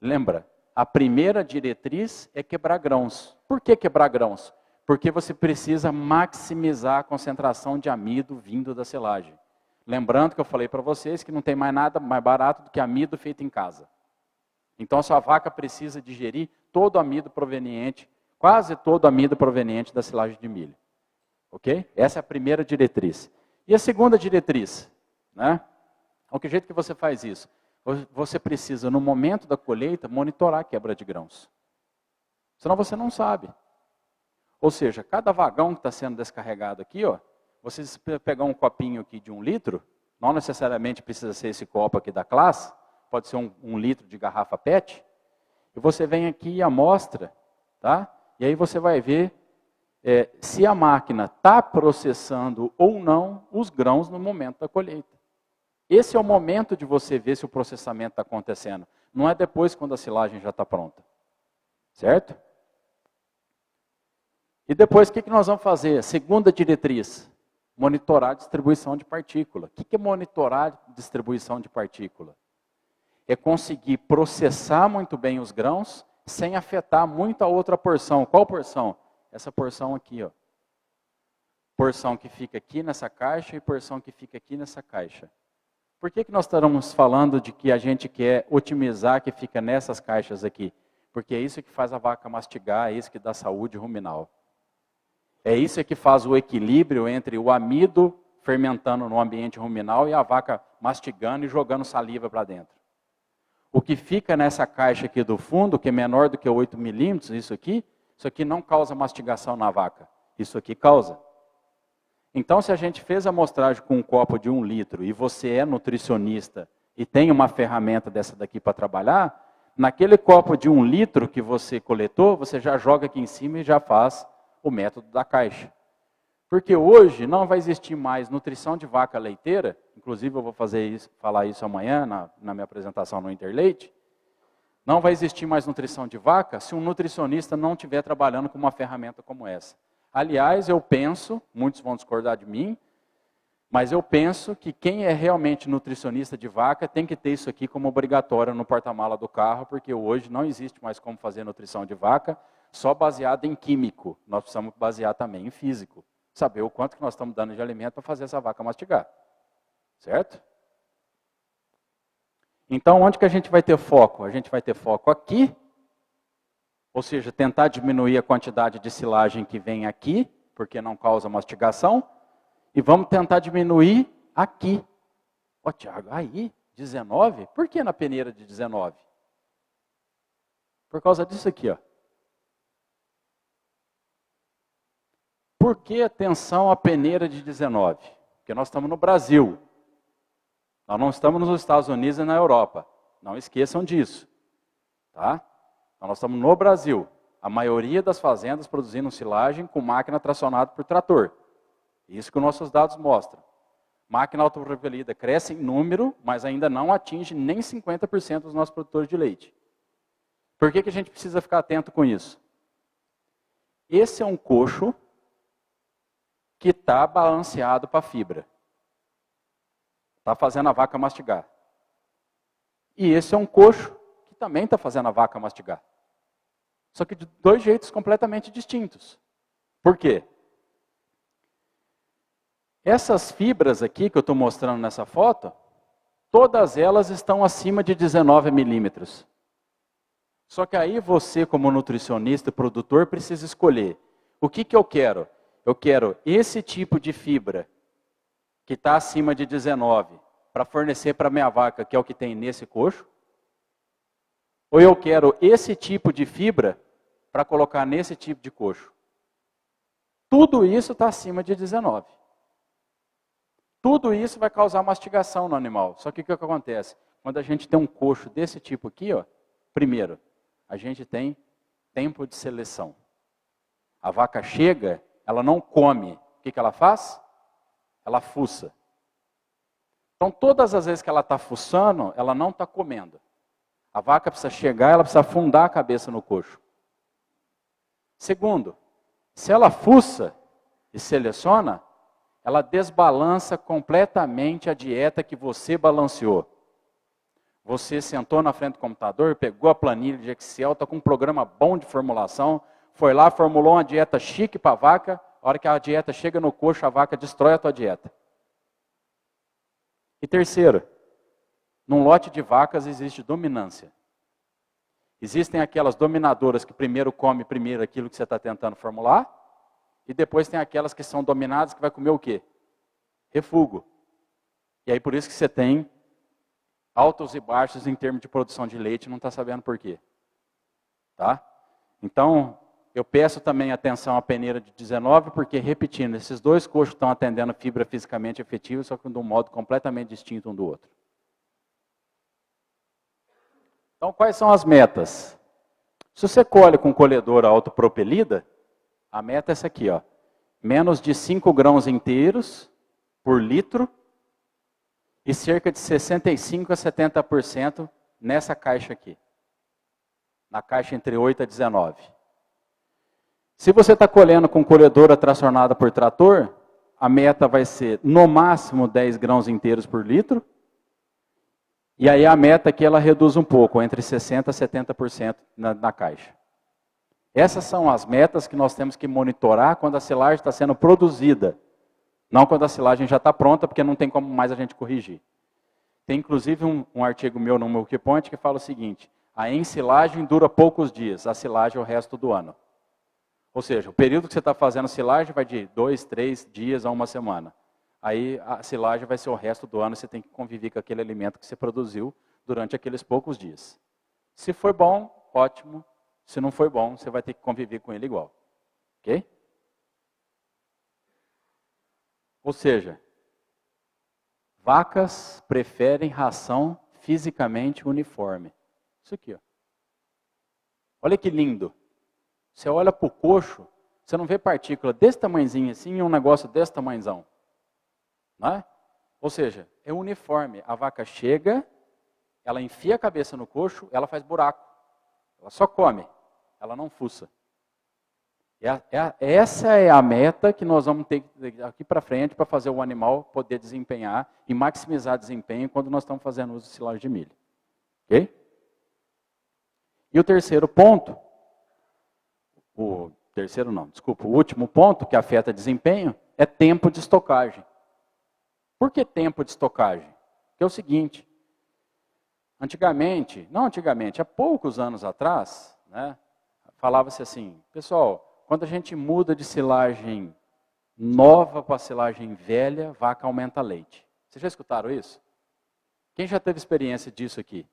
Lembra, a primeira diretriz é quebrar grãos. Por que quebrar grãos? Porque você precisa maximizar a concentração de amido vindo da silagem. Lembrando que eu falei para vocês que não tem mais nada mais barato do que amido feito em casa. Então a sua vaca precisa digerir todo o amido proveniente, quase todo o amido proveniente da silagem de milho. Ok? Essa é a primeira diretriz. E a segunda diretriz? Né? O que jeito que você faz isso? Você precisa, no momento da colheita, monitorar a quebra de grãos. Senão você não sabe. Ou seja, cada vagão que está sendo descarregado aqui, ó, você pegar um copinho aqui de 1 litro, não necessariamente precisa ser esse copo aqui da classe, pode ser um litro de garrafa PET, e você vem aqui e amostra, tá? E aí você vai ver se a máquina está processando ou não os grãos no momento da colheita. Esse é o momento de você ver se o processamento está acontecendo. Não é depois quando a silagem já está pronta. Certo? E depois o que nós vamos fazer? Segunda diretriz, monitorar a distribuição de partícula. O que é monitorar a distribuição de partícula? É conseguir processar muito bem os grãos sem afetar muito a outra porção. Qual porção? Essa porção aqui, ó. Porção que fica aqui nessa caixa e porção que fica aqui nessa caixa. Por que nós estamos falando de que a gente quer otimizar que fica nessas caixas aqui? Porque é isso que faz a vaca mastigar, é isso que dá saúde ruminal. É isso que faz o equilíbrio entre o amido fermentando no ambiente ruminal e a vaca mastigando e jogando saliva para dentro. O que fica nessa caixa aqui do fundo, que é menor do que 8 milímetros, isso aqui não causa mastigação na vaca. Isso aqui causa. Então, se a gente fez a amostragem com um copo de 1 litro e você é nutricionista e tem uma ferramenta dessa daqui para trabalhar, naquele copo de 1 litro que você coletou, você já joga aqui em cima e já faz o método da caixa. Porque hoje não vai existir mais nutrição de vaca leiteira, inclusive eu vou falar isso amanhã na minha apresentação no Interleite, não vai existir mais nutrição de vaca se um nutricionista não estiver trabalhando com uma ferramenta como essa. Aliás, eu penso, muitos vão discordar de mim, mas eu penso que quem é realmente nutricionista de vaca tem que ter isso aqui como obrigatório no porta-mala do carro, porque hoje não existe mais como fazer nutrição de vaca só baseado em químico. Nós precisamos basear também em físico. Saber o quanto que nós estamos dando de alimento para fazer essa vaca mastigar. Certo? Então, onde que a gente vai ter foco? A gente vai ter foco aqui ou seja, tentar diminuir a quantidade de silagem que vem aqui, porque não causa mastigação, e vamos tentar diminuir aqui. Ó, Tiago, aí, 19? Por que na peneira de 19? Por causa disso aqui, ó. Por que atenção à peneira de 19? Porque nós estamos no Brasil. Nós não estamos nos Estados Unidos e na Europa. Não esqueçam disso. Tá? Então nós estamos no Brasil. A maioria das fazendas produzindo silagem com máquina tracionada por trator. Isso que os nossos dados mostram. Máquina autopropelida cresce em número, mas ainda não atinge nem 50% dos nossos produtores de leite. Por que a gente precisa ficar atento com isso? Esse é um coxo que está balanceado para a fibra. Está fazendo a vaca mastigar. E esse é um coxo que também está fazendo a vaca mastigar. Só que de dois jeitos completamente distintos. Por quê? Essas fibras aqui que eu estou mostrando nessa foto, todas elas estão acima de 19 milímetros. Só que aí você, como nutricionista e produtor, precisa escolher. O que eu quero? Eu quero esse tipo de fibra, que está acima de 19, para fornecer para a minha vaca, que é o que tem nesse coxo? Ou eu quero esse tipo de fibra para colocar nesse tipo de coxo? Tudo isso está acima de 19. Tudo isso vai causar mastigação no animal. Só que o que acontece? Quando a gente tem um coxo desse tipo aqui, ó, primeiro, a gente tem tempo de seleção. A vaca chega, ela não come. O que ela faz? Ela fuça. Então, todas as vezes que ela está fuçando, ela não está comendo. A vaca precisa chegar, ela precisa afundar a cabeça no coxo. Segundo, se ela fuça e seleciona, ela desbalança completamente a dieta que você balanceou. Você sentou na frente do computador, pegou a planilha de Excel, está com um programa bom de formulação, foi lá, formulou uma dieta chique para a vaca, a hora que a dieta chega no coxo, a vaca destrói a tua dieta. E terceiro, num lote de vacas existe dominância. Existem aquelas dominadoras que primeiro comem aquilo que você está tentando formular, e depois tem aquelas que são dominadas que vai comer o quê? Refúgio. E aí por isso que você tem altos e baixos em termos de produção de leite, não está sabendo por quê. Tá? Então, eu peço também atenção à peneira de 19, porque, repetindo, esses dois coxos estão atendendo fibra fisicamente efetiva, só que de um modo completamente distinto um do outro. Então, quais são as metas? Se você colhe com colhedora autopropelida, a meta é essa aqui, ó. Menos de 5 grãos inteiros por litro e cerca de 65% a 70% nessa caixa aqui. Na caixa entre 8 a 19. Se você está colhendo com colhedora tracionada por trator, a meta vai ser no máximo 10 grãos inteiros por litro. E aí a meta aqui ela reduz um pouco, entre 60% a 70% na caixa. Essas são as metas que nós temos que monitorar quando a silagem está sendo produzida. Não quando a silagem já está pronta, porque não tem como mais a gente corrigir. Tem inclusive um artigo meu no Milkpoint que fala o seguinte: a ensilagem dura poucos dias, a silagem é o resto do ano. Ou seja, o período que você está fazendo silagem vai de 2, 3 dias a uma semana. Aí a silagem vai ser o resto do ano, você tem que conviver com aquele alimento que você produziu durante aqueles poucos dias. Se foi bom, ótimo. Se não foi bom, você vai ter que conviver com ele igual. Ok? Ou seja, vacas preferem ração fisicamente uniforme. Isso aqui, ó. Olha que lindo. Você olha para o coxo, você não vê partícula desse tamanhozinho assim e um negócio desse tamanhozão. Não é? Ou seja, é uniforme. A vaca chega, ela enfia a cabeça no coxo, ela faz buraco. Ela só come, ela não fuça. Essa é a meta que nós vamos ter aqui para frente para fazer o animal poder desempenhar e maximizar desempenho quando nós estamos fazendo uso de silagem de milho. Ok? E o terceiro ponto, o último ponto que afeta desempenho é tempo de estocagem. Por que tempo de estocagem? Porque é o seguinte, há poucos anos atrás, né, falava-se assim, pessoal, quando a gente muda de silagem nova para silagem velha, vaca aumenta leite. Vocês já escutaram isso? Quem já teve experiência disso aqui?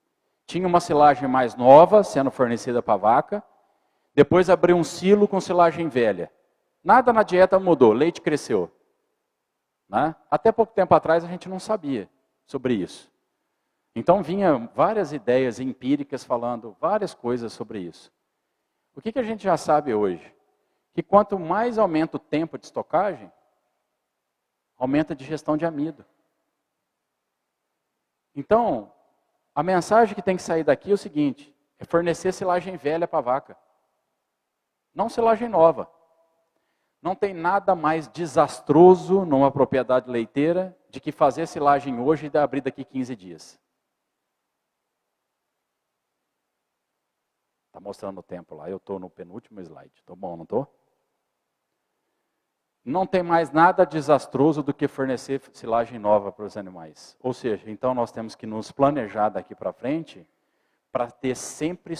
Tinha uma silagem mais nova sendo fornecida para a vaca, depois abriu um silo com silagem velha. Nada na dieta mudou, leite cresceu. Né? Até pouco tempo atrás a gente não sabia sobre isso. Então vinha várias ideias empíricas falando várias coisas sobre isso. O que a gente já sabe hoje? Que quanto mais aumenta o tempo de estocagem, aumenta a digestão de amido. Então, a mensagem que tem que sair daqui é o seguinte, é fornecer silagem velha para a vaca. Não silagem nova. Não tem nada mais desastroso numa propriedade leiteira de que fazer silagem hoje e abrir daqui 15 dias. Está mostrando o tempo lá, eu estou no penúltimo slide. Estou bom, não estou? Não tem mais nada desastroso do que fornecer silagem nova para os animais. Ou seja, então nós temos que nos planejar daqui para frente para ter sempre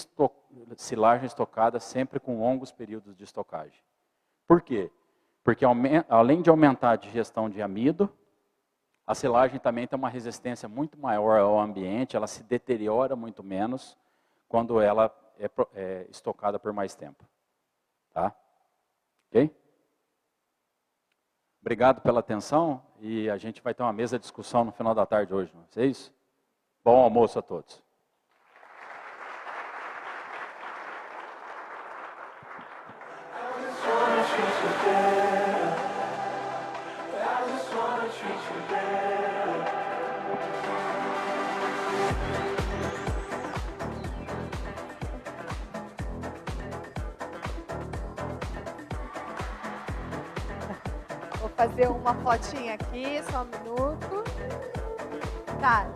silagem estocada, sempre com longos períodos de estocagem. Por quê? Porque além de aumentar a digestão de amido, a silagem também tem uma resistência muito maior ao ambiente, ela se deteriora muito menos quando ela é estocada por mais tempo. Tá? Ok? Obrigado pela atenção e a gente vai ter uma mesa de discussão no final da tarde hoje, não é isso? Bom almoço a todos. Vou fazer uma fotinha aqui, só um minuto. Tá,